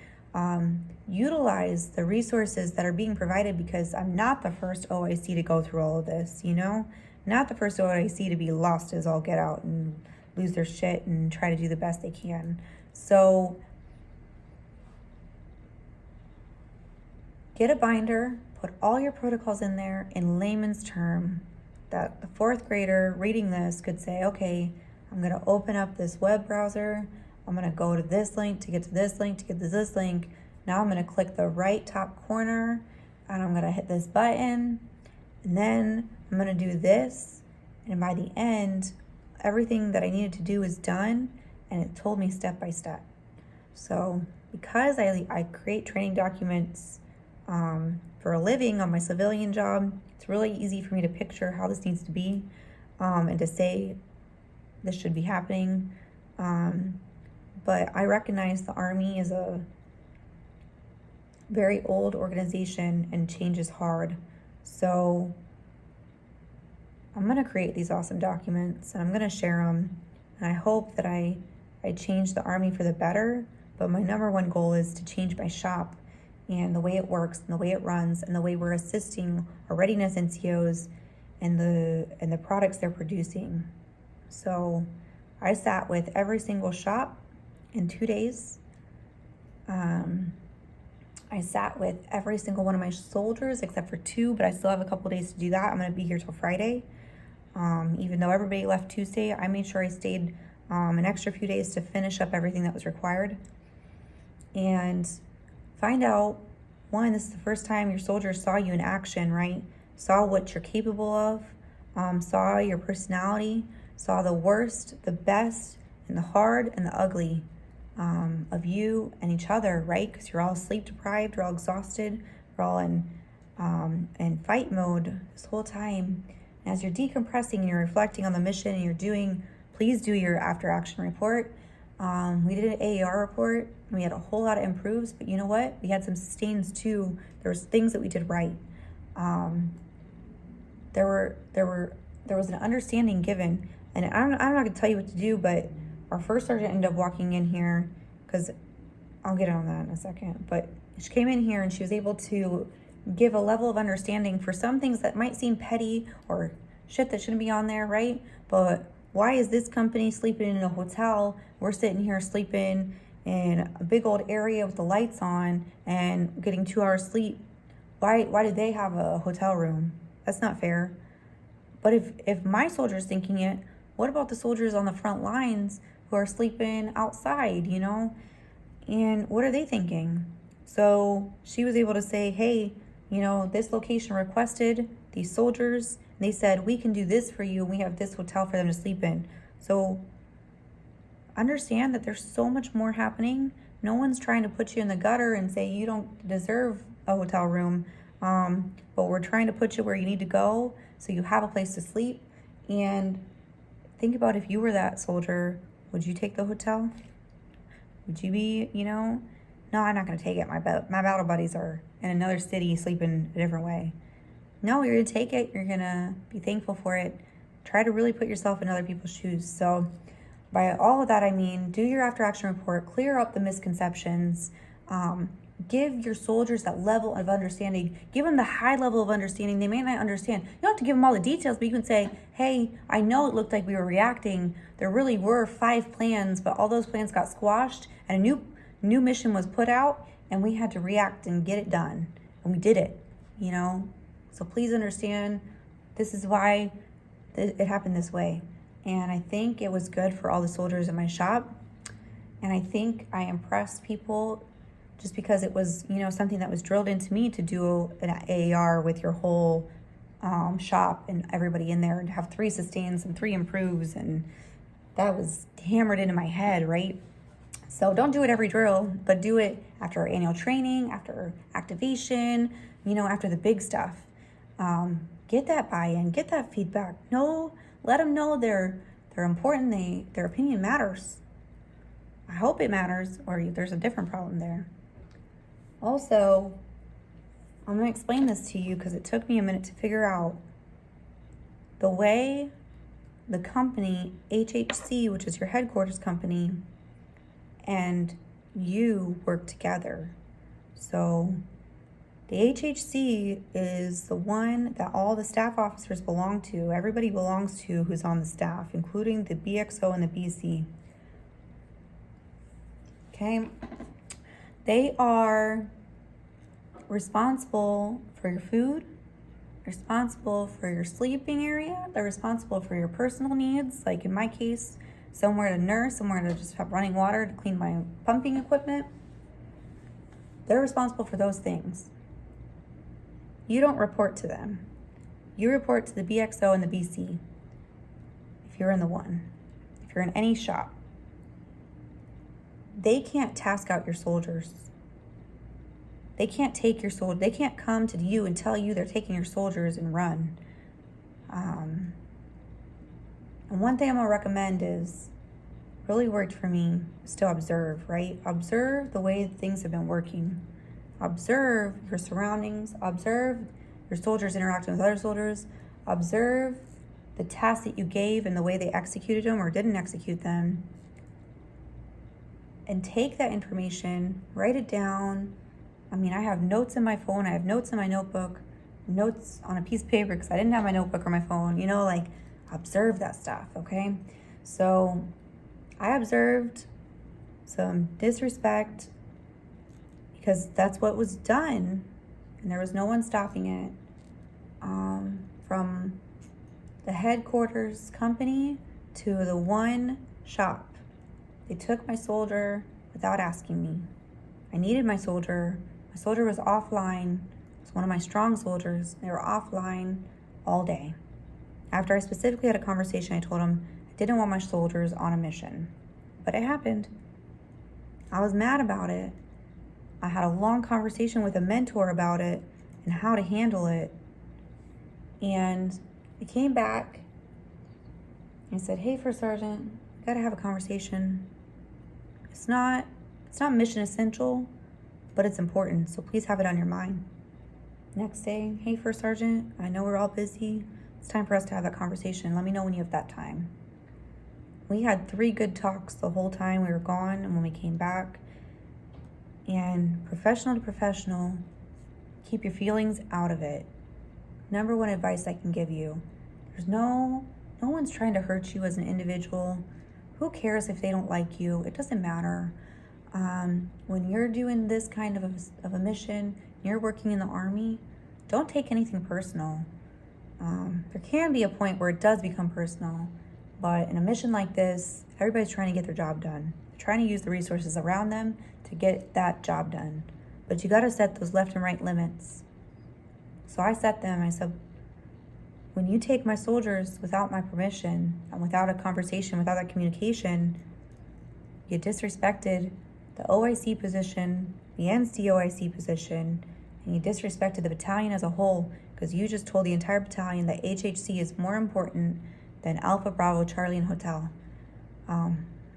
Utilize the resources that are being provided, because I'm not the first OIC to go through all of this, not the first OIC to be lost as all get out and lose their shit and try to do the best they can. So get a binder, put all your protocols in there in layman's term, that the fourth grader reading this could say, okay, I'm going to open up this web browser. I'm going to go to this link to get to this link to get to this link. Now I'm going to click the right top corner and I'm going to hit this button. And then I'm going to do this. And by the end, everything that I needed to do is done. And it told me step by step. So because I create training documents for a living on my civilian job, it's really easy for me to picture how this needs to be and to say this should be happening. But I recognize the Army is a very old organization and change is hard. So I'm going to create these awesome documents and I'm going to share them. And I hope that I change the Army for the better. But my number one goal is to change my shop and the way it works and the way it runs and the way we're assisting our readiness NCOs and the products they're producing. So I sat with every single shop in 2 days. I sat with every single one of my soldiers except for 2, but I still have a couple days to do that. I'm going to be here till Friday. Even though everybody left Tuesday, I made sure I stayed an extra few days to finish up everything that was required. And find out, one, this is the first time your soldiers saw you in action, right? Saw what you're capable of, saw your personality, saw the worst, the best, and the hard and the ugly of you and each other, right? Because you're all sleep deprived, you're all exhausted, we're all in fight mode this whole time. And as you're decompressing and you're reflecting on the mission and please do your after action report. We did an AAR report and we had a whole lot of improves, but you know what? We had some sustains too. There was things that we did right. There was an understanding given, and I'm not going to tell you what to do, but our first sergeant ended up walking in here, because I'll get on that in a second, but she came in here and she was able to give a level of understanding for some things that might seem petty or shit that shouldn't be on there, right? But why is this company sleeping in a hotel? We're sitting here sleeping in a big old area with the lights on and getting 2 hours sleep. Why did they have a hotel room? That's not fair. But if my soldier's thinking it, what about the soldiers on the front lines who are sleeping outside, And what are they thinking? So she was able to say, hey, this location requested these soldiers. And they said, we can do this for you. And we have this hotel for them to sleep in. So understand that there's so much more happening. No one's trying to put you in the gutter and say you don't deserve a hotel room. But we're trying to put you where you need to go so you have a place to sleep. And think about, if you were that soldier, would you take the hotel? Would you be, no, I'm not going to take it. My battle buddies are in another city sleeping a different way. No, you're going to take it. You're going to be thankful for it. Try to really put yourself in other people's shoes. So by all of that, I mean, do your after action report, clear up the misconceptions, give your soldiers that level of understanding, give them the high level of understanding. They may not understand. You don't have to give them all the details, but you can say, hey, I know it looked like we were reacting. There really were 5 plans, but all those plans got squashed and a new mission was put out and we had to react and get it done. And we did it, So please understand, this is why it happened this way. And I think it was good for all the soldiers in my shop. And I think I impressed people just because it was, something that was drilled into me to do an AAR with your whole shop and everybody in there, and have 3 sustains and 3 improves. And that was hammered into my head, right? So don't do it every drill, but do it after our annual training, after activation, after the big stuff. Get that buy-in, get that feedback. Let them know they're important. Their opinion matters. I hope it matters, or there's a different problem there. Also, I'm going to explain this to you because it took me a minute to figure out the way the company, HHC, which is your headquarters company, and you work together. So the HHC is the one that all the staff officers belong to. Everybody belongs to who's on the staff, including the BXO and the BC. Okay? They are responsible for your food, responsible for your sleeping area. They're responsible for your personal needs, like in my case, somewhere to nurse, somewhere to just have running water to clean my pumping equipment. They're responsible for those things. You don't report to them. You report to the BXO and the BC if you're in the one. If you're in any shop. They can't task out your soldiers. They can't take your soldiers. They can't come to you and tell you they're taking your soldiers and run. And one thing I'm going to recommend is, really worked for me, is to observe, right? Observe the way things have been working. Observe your surroundings. Observe your soldiers interacting with other soldiers. Observe the tasks that you gave and the way they executed them or didn't execute them. And take that information, write it down. I mean, I have notes in my phone. I have notes in my notebook, notes on a piece of paper because I didn't have my notebook or my phone. You know, like, observe that stuff, okay? So I observed some disrespect because that's what was done, and there was no one stopping it, from the headquarters company to the one shop. They took my soldier without asking me. I needed my soldier. My soldier was offline. It's one of my strong soldiers. They were offline all day. After I specifically had a conversation, I told them I didn't want my soldiers on a mission. But it happened. I was mad about it. I had a long conversation with a mentor about it and how to handle it. And I came back and said, hey, First Sergeant, we gotta have a conversation. It's not mission essential, but it's important, so please have it on your mind. Next day, hey, First Sergeant, I know we're all busy. It's time for us to have that conversation. Let me know when you have that time. We had 3 good talks the whole time we were gone and when we came back. And professional to professional, keep your feelings out of it. Number 1 advice I can give you. There's no one's trying to hurt you as an individual. Who cares if they don't like you? It doesn't matter. When you're doing this kind of a mission, you're working in the Army, don't take anything personal. There can be a point where it does become personal, but in a mission like this, everybody's trying to get their job done. They're trying to use the resources around them to get that job done. But you got to set those left and right limits. So I set them. I said, when you take my soldiers without my permission and without a conversation, without that communication, you disrespected the OIC position, the NCOIC position, and you disrespected the battalion as a whole because you just told the entire battalion that HHC is more important than Alpha Bravo Charlie and Hotel.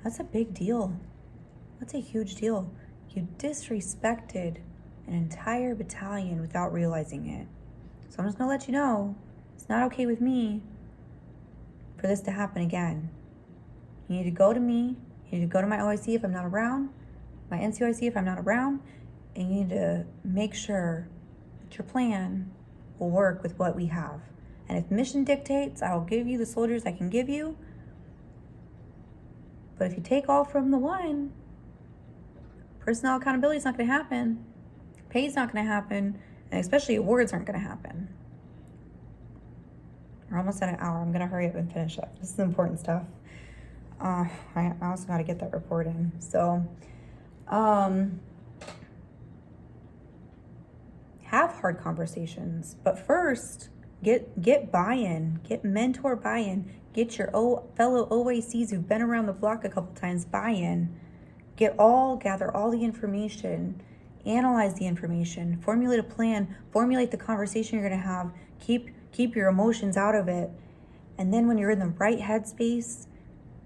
That's a big deal. That's a huge deal. You disrespected an entire battalion without realizing it. So I'm just gonna let you know, it's not okay with me for this to happen again. You need to go to me, you need to go to my OIC if I'm not around, my NCOIC if I'm not around, and you need to make sure that your plan will work with what we have. And if mission dictates, I will give you the soldiers I can give you. But if you take all from the one, personnel accountability is not going to happen. Pay is not going to happen. And especially awards aren't going to happen. We're almost at an hour. I'm going to hurry up and finish up. This is important stuff. I also got to get that report in. So, have hard conversations. But first, get buy-in. Get mentor buy-in. Get your fellow OACs who've been around the block a couple times buy-in. Gather all the information. Analyze the information. Formulate a plan. Formulate the conversation you're going to have. Keep your emotions out of it. And then when you're in the right headspace,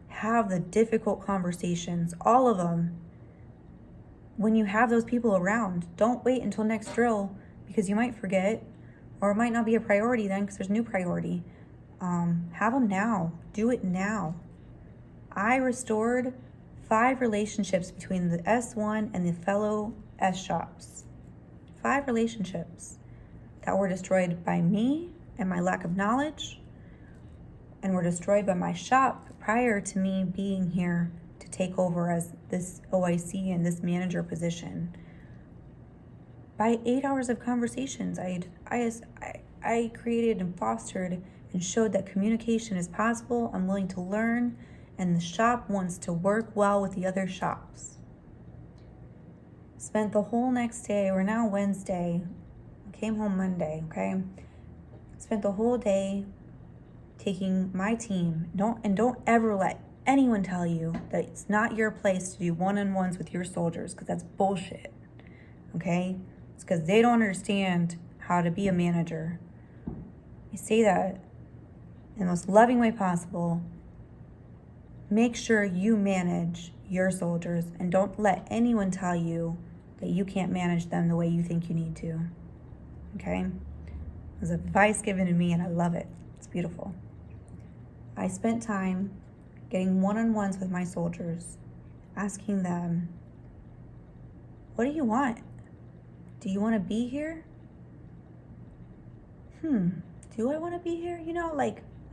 have the difficult conversations. All of them. When you have those people around, don't wait until next drill because you might forget, or it might not be a priority then because there's new priority. Have them now. Do it now. I restored 5 relationships between the S1 and the fellow S shops. 5 relationships that were destroyed by me and my lack of knowledge, and were destroyed by my shop prior to me being here to take over as this OIC and this manager position. By 8 hours of conversations, I created and fostered and showed that communication is possible. I'm willing to learn, and the shop wants to work well with the other shops. Spent the whole next day, we're now Wednesday, came home Monday, okay? Spent the whole day taking my team. Don't ever let anyone tell you that it's not your place to do one-on-ones with your soldiers, because that's bullshit, okay? It's because they don't understand how to be a manager. I say that in the most loving way possible. Make sure you manage your soldiers, and don't let anyone tell you that you can't manage them the way you think you need to, okay? It was advice given to me, and I love it. It's beautiful. I spent time getting one-on-ones with my soldiers, asking them, what do you want? Do you want to be here? Do I want to be here?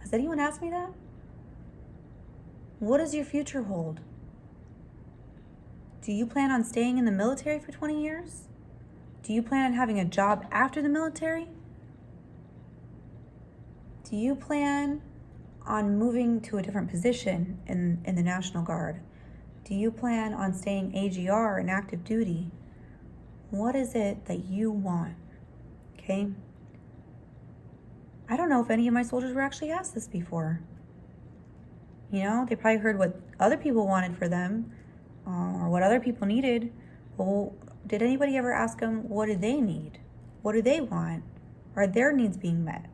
Has anyone asked me that? What does your future hold? Do you plan on staying in the military for 20 years? Do you plan on having a job after the military? Do you plan on moving to a different position in the National Guard? Do you plan on staying AGR and active duty? What is it that you want? Okay? I don't know if any of my soldiers were actually asked this before. They probably heard what other people wanted for them, or what other people needed. Well, did anybody ever ask them, what do they need? What do they want? Are their needs being met?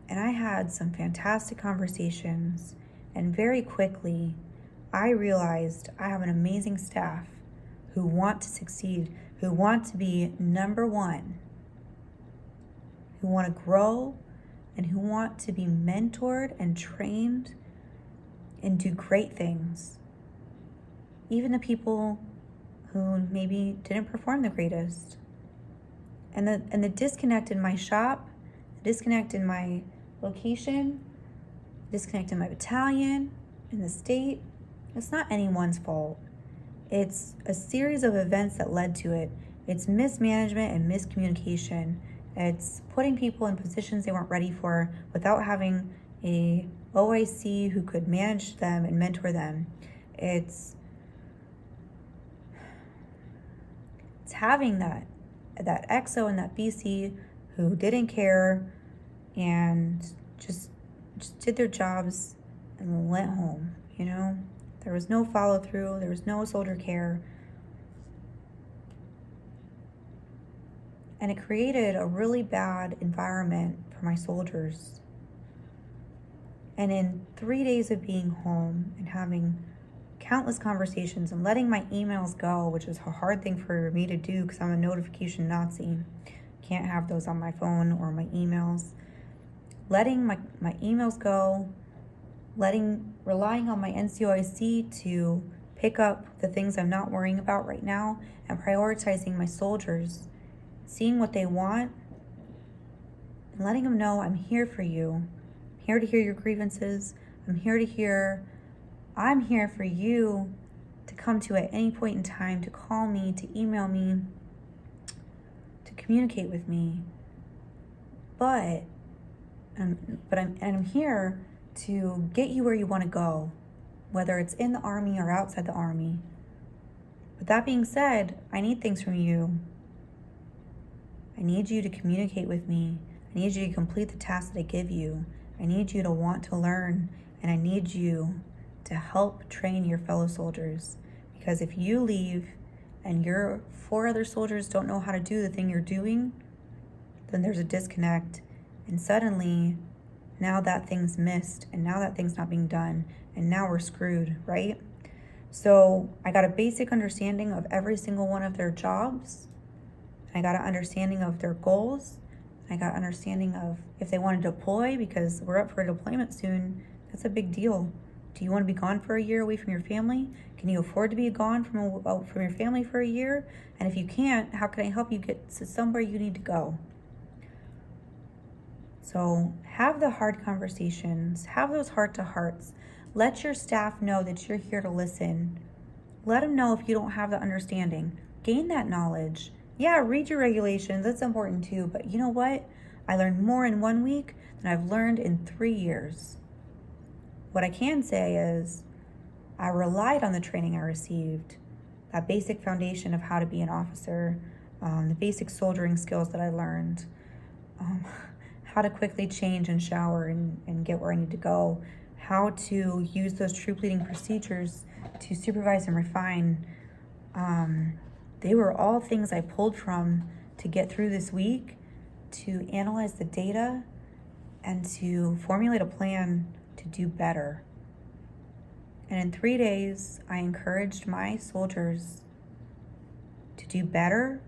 And I had some fantastic conversations, and very quickly, I realized I have an amazing staff who want to succeed, who want to be number one, who want to grow, and who want to be mentored and trained and do great things. Even the people who maybe didn't perform the greatest. And the disconnect in my shop, the disconnect in my location, the disconnect in my battalion, in the state, it's not anyone's fault. It's a series of events that led to it. It's mismanagement and miscommunication. It's putting people in positions they weren't ready for without having a OIC who could manage them and mentor them. It's having that XO and that BC who didn't care and just did their jobs and went home, There was no follow through, there was no soldier care. And it created a really bad environment for my soldiers. And in 3 days of being home and having countless conversations and letting my emails go, which is a hard thing for me to do because I'm a notification Nazi. Can't have those on my phone or my emails. Letting my emails go, relying on my NCOIC to pick up the things I'm not worrying about right now, and prioritizing my soldiers, seeing what they want, and letting them know I'm here for you. I'm here to hear your grievances. I'm here for you to come to at any point in time, to call me, to email me, to communicate with me. But I'm here to get you where you want to go, whether it's in the Army or outside the Army. With that being said, I need things from you. I need you to communicate with me. I need you to complete the tasks that I give you. I need you to want to learn, and I need you to help train your fellow soldiers. Because if you leave and your 4 other soldiers don't know how to do the thing you're doing, then there's a disconnect. And suddenly, now that thing's missed, and now that thing's not being done, and now we're screwed, right? So I got a basic understanding of every single one of their jobs. I got an understanding of their goals. I got understanding of if they want to deploy, because we're up for a deployment soon. That's a big deal. Do you want to be gone for a year away from your family? Can you afford to be gone from your family for a year? And if you can't, how can I help you get to somewhere you need to go? So have the hard conversations, have those heart-to-hearts. Let your staff know that you're here to listen. Let them know if you don't have the understanding. Gain that knowledge. Yeah, read your regulations, that's important too, but you know what? I learned more in 1 week than I've learned in 3 years. What I can say is I relied on the training I received, that basic foundation of how to be an officer, the basic soldiering skills that I learned, how to quickly change and shower and get where I need to go, how to use those troop leading procedures to supervise and refine. They were all things I pulled from to get through this week, to analyze the data, and to formulate a plan to do better. And in 3 days, I encouraged my soldiers to do better,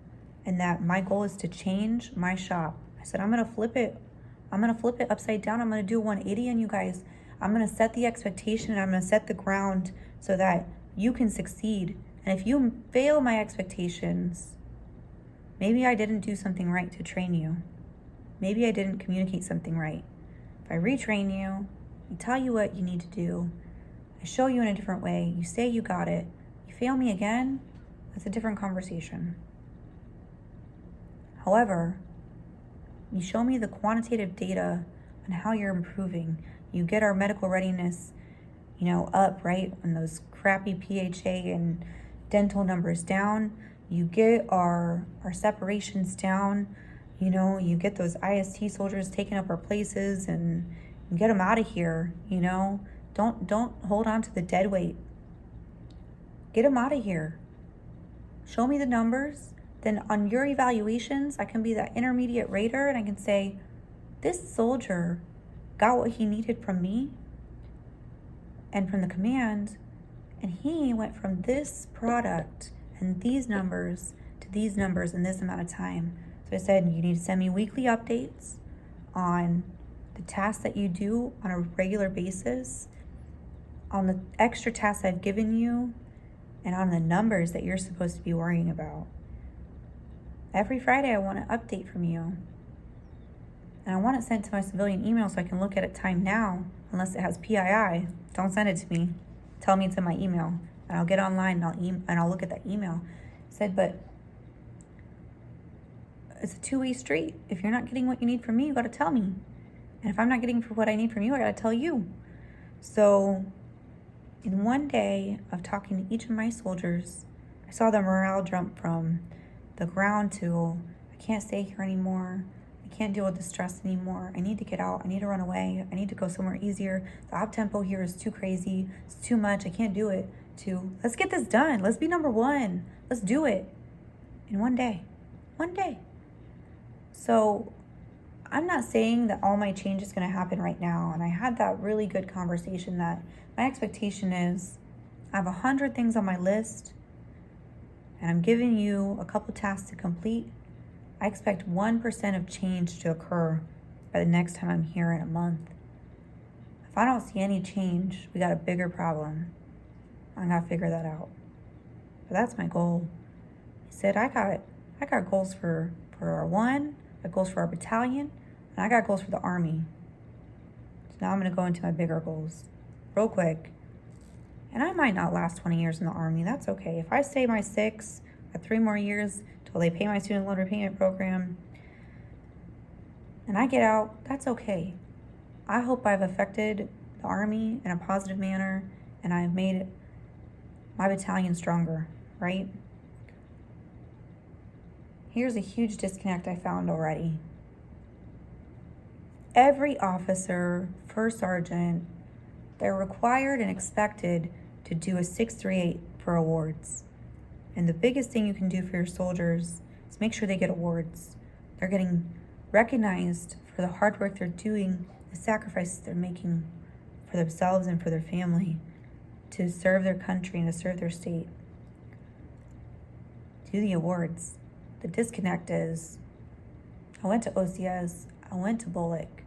and that my goal is to change my shop. I said, I'm gonna flip it upside down. I'm gonna do a 180 on you guys. I'm gonna set the expectation and I'm gonna set the ground so that you can succeed. And if you fail my expectations, maybe I didn't do something right to train you. Maybe I didn't communicate something right. If I retrain you, I tell you what you need to do, I show you in a different way, you say you got it, you fail me again, that's a different conversation. However, you show me the quantitative data on how you're improving. You get our medical readiness, up, right? And those crappy PHA and dental numbers down. You get our separations down. You get those IST soldiers taking up our places and get them out of here. Don't hold on to the dead weight. Get them out of here. Show me the numbers. Then on your evaluations, I can be that intermediate rater and I can say, this soldier got what he needed from me and from the command, and he went from this product and these numbers to these numbers in this amount of time. So I said, you need to send me weekly updates on the tasks that you do on a regular basis, on the extra tasks I've given you, and on the numbers that you're supposed to be worrying about. Every Friday, I want an update from you. And I want it sent to my civilian email so I can look at it time now, unless it has PII. Don't send it to me. Tell me it's in my email. And I'll get online and I'll look at that email. I said, but it's a two-way street. If you're not getting what you need from me, you got to tell me. And if I'm not getting what I need from you, I got to tell you. So in 1 day of talking to each of my soldiers, I saw the morale jump from the ground to, I can't stay here anymore. I can't deal with the stress anymore. I need to get out. I need to run away. I need to go somewhere easier. The op tempo here is too crazy. It's too much. I can't do it. To, let's get this done. Let's be number one. Let's do it. In 1 day. 1 day. So I'm not saying that all my change is going to happen right now. And I had that really good conversation that my expectation is I have 100 things on my list and I'm giving you a couple tasks to complete. I expect 1% of change to occur by the next time I'm here in a month. If I don't see any change, we got a bigger problem. I gotta figure that out. But that's my goal. He said, I got goals for our one, I got goals for our battalion, and I got goals for the Army. So now I'm gonna go into my bigger goals real quick. And I might not last 20 years in the Army. That's okay. If I stay my 6, got 3 more years till they pay my student loan repayment program, and I get out, that's okay. I hope I've affected the Army in a positive manner and I've made my battalion stronger, right? Here's a huge disconnect I found already. Every officer, first sergeant, they're required and expected to do a 638 for awards. And the biggest thing you can do for your soldiers is make sure they get awards. They're getting recognized for the hard work they're doing, the sacrifices they're making for themselves and for their family to serve their country and to serve their state. Do the awards. the disconnect is I went to OCS, I went to Bullock,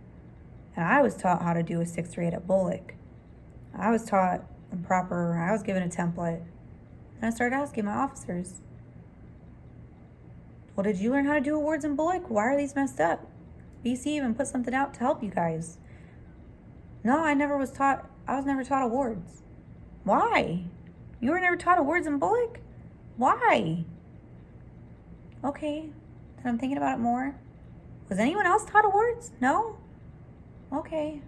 and I was taught how to do a 638 at Bullock. I was taught I was given a template. And I started asking my officers, well, did you learn how to do awards in Bullock? Why are these messed up? BC even put something out to help you guys. No, I was never taught awards. Why? You were never taught awards in Bullock? Why? Okay, then I'm thinking about it more. Was anyone else taught awards? No? Okay.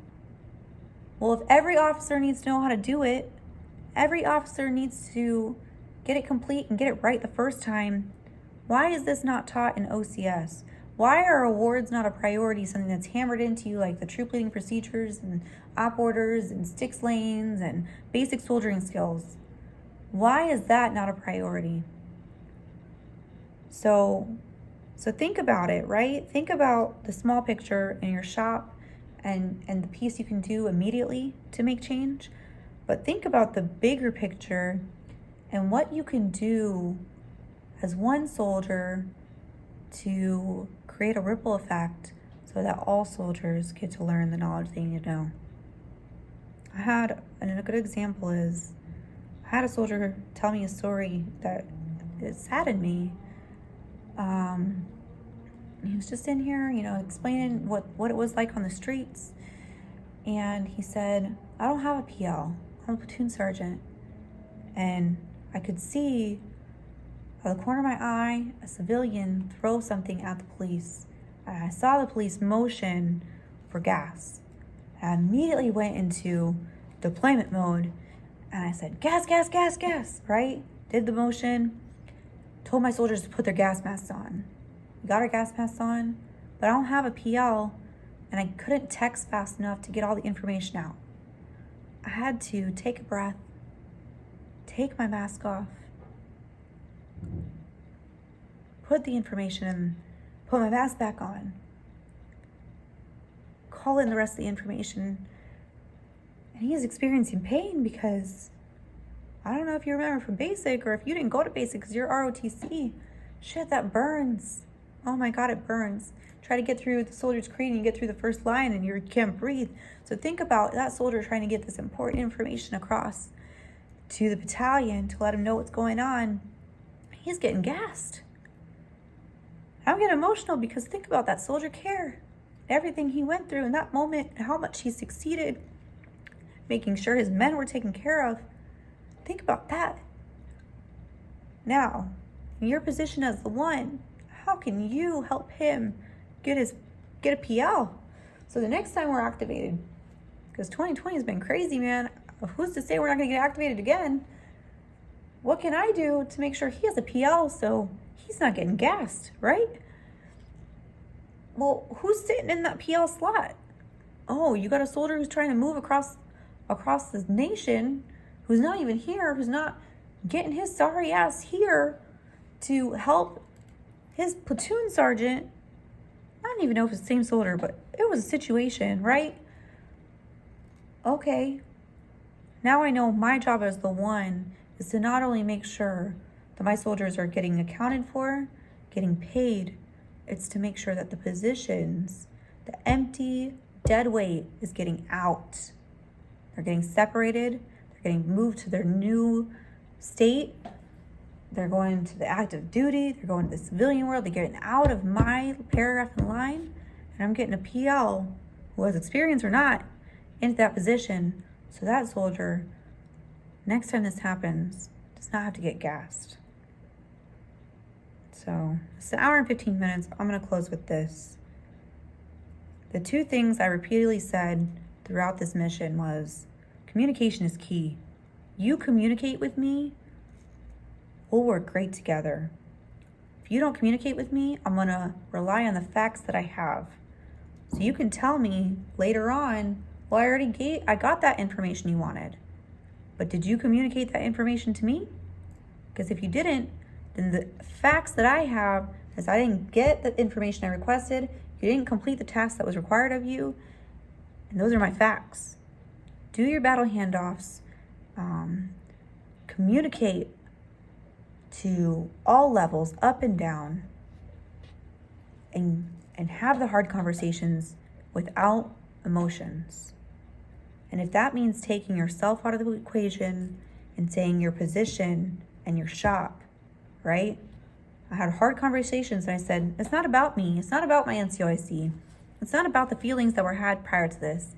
Well, if every officer needs to know how to do it, every officer needs to get it complete and get it right the first time, why is this not taught in OCS? Why are awards not a priority, something that's hammered into you like the troop leading procedures and op orders and sticks lanes and basic soldiering skills? Why is that not a priority? So think about it, right? Think about the small picture in your shop and the piece you can do immediately to make change. But think about the bigger picture and what you can do as one soldier to create a ripple effect so that all soldiers get to learn the knowledge they need to know. And a good example is, I had a soldier tell me a story that it saddened me. He was just in here, explaining what it was like on the streets. And he said, I don't have a PL. I'm a platoon sergeant. And I could see out of the corner of my eye a civilian throw something at the police. And I saw the police motion for gas. I immediately went into deployment mode. And I said, gas, gas, gas, gas, right? Did the motion. Told my soldiers to put their gas masks on. We got our gas masks on, but I don't have a PL, and I couldn't text fast enough to get all the information out. I had to take a breath, take my mask off, put the information in, put my mask back on, call in the rest of the information. And he's experiencing pain because I don't know if you remember from basic or if you didn't go to basic because you're ROTC. Shit, that burns. Oh my God, it burns. Try to get through the soldier's creed and you get through the first line and you can't breathe. So think about that soldier trying to get this important information across to the battalion to let him know what's going on. He's getting gassed. I'm getting emotional because think about that soldier care. Everything he went through in that moment, how much he succeeded, making sure his men were taken care of. Think about that. Now, in your position as the one, how can you help him get a PL? So the next time we're activated, because 2020 has been crazy, man. Who's to say we're not going to get activated again? What can I do to make sure he has a PL so he's not getting gassed, right? Well, who's sitting in that PL slot? Oh, you got a soldier who's trying to move across the nation, who's not even here, who's not getting his sorry ass here to help his platoon sergeant. I don't even know if it's the same soldier, but it was a situation, right? Okay. Now I know my job as the one is to not only make sure that my soldiers are getting accounted for, getting paid, it's to make sure that the positions, the empty, dead weight is getting out. They're getting separated. They're getting moved to their new state. They're going to the active duty. They're going to the civilian world. They're getting out of my paragraph in line. And I'm getting a PL, who has experience or not, into that position. So that soldier, next time this happens, does not have to get gassed. So it's an hour and 15 minutes. I'm going to close with this. The two things I repeatedly said throughout this mission was communication is key. You communicate with me, we'll work great together. If you don't communicate with me, I'm going to rely on the facts that I have. So you can tell me later on, well, I got that information you wanted. But did you communicate that information to me? Because if you didn't, then the facts that I have is I didn't get the information I requested, you didn't complete the task that was required of you, and those are my facts. Do your battle handoffs, communicate to all levels, up and down, and have the hard conversations without emotions. And if that means taking yourself out of the equation and saying your position and your shop, right? I had hard conversations and I said, it's not about me. It's not about my NCOIC. It's not about the feelings that were had prior to this.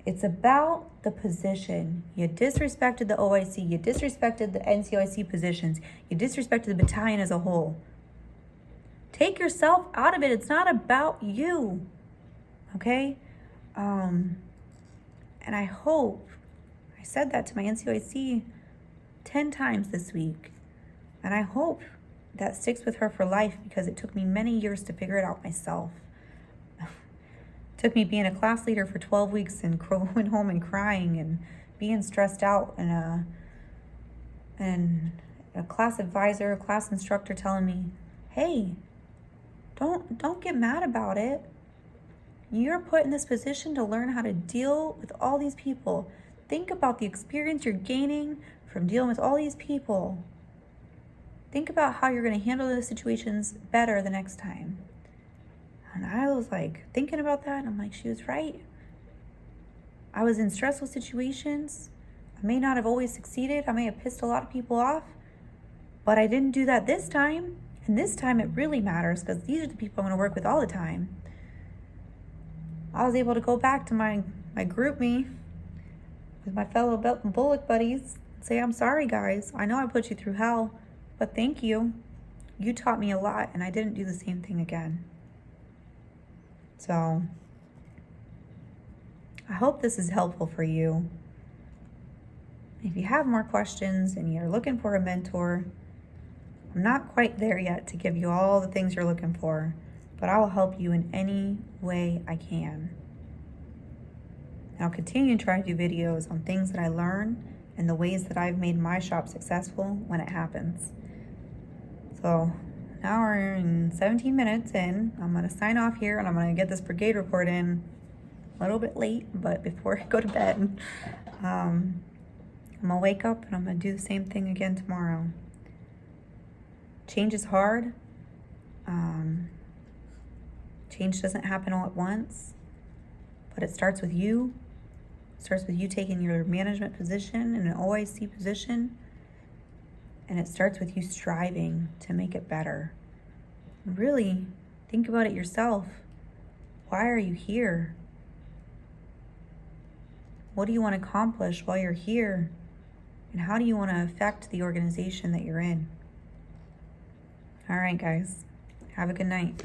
It's about the position. You disrespected the OIC. You disrespected the NCOIC positions. You disrespected the battalion as a whole. Take yourself out of it. It's not about you. Okay? And I hope, I said that to my NCOIC 10 times this week. And I hope that sticks with her for life, because it took me many years to figure it out myself. Took me being a class leader for 12 weeks and going home and crying and being stressed out, and a class advisor, a class instructor telling me, hey, don't get mad about it. You're put in this position to learn how to deal with all these people. Think about the experience you're gaining from dealing with all these people. Think about how you're going to handle those situations better the next time. And I was like thinking about that, and I'm like, she was right. I was in stressful situations. I may not have always succeeded. I may have pissed a lot of people off, but I didn't do that this time. And this time it really matters, because these are the people I'm going to work with all the time. I was able to go back to my group me with my fellow bullock buddies and say, I'm sorry, guys. I know I put you through hell, but thank you. You taught me a lot, and I didn't do the same thing again. So I hope this is helpful for you. If you have more questions and you're looking for a mentor, I'm not quite there yet to give you all the things you're looking for, but I will help you in any way I can. And I'll continue to try to do videos on things that I learn and the ways that I've made my shop successful when it happens. So now we're in 17 minutes in. I'm going to sign off here, and I'm going to get this brigade report in a little bit late, but before I go to bed, I'm going to wake up and I'm going to do the same thing again tomorrow. Change is hard. Change doesn't happen all at once, but it starts with you. It starts with you taking your management position in an OIC position, and it starts with you striving to make it better. Really think about it yourself. Why are you here? What do you want to accomplish while you're here? And how do you want to affect the organization that you're in? All right, guys. Have a good night.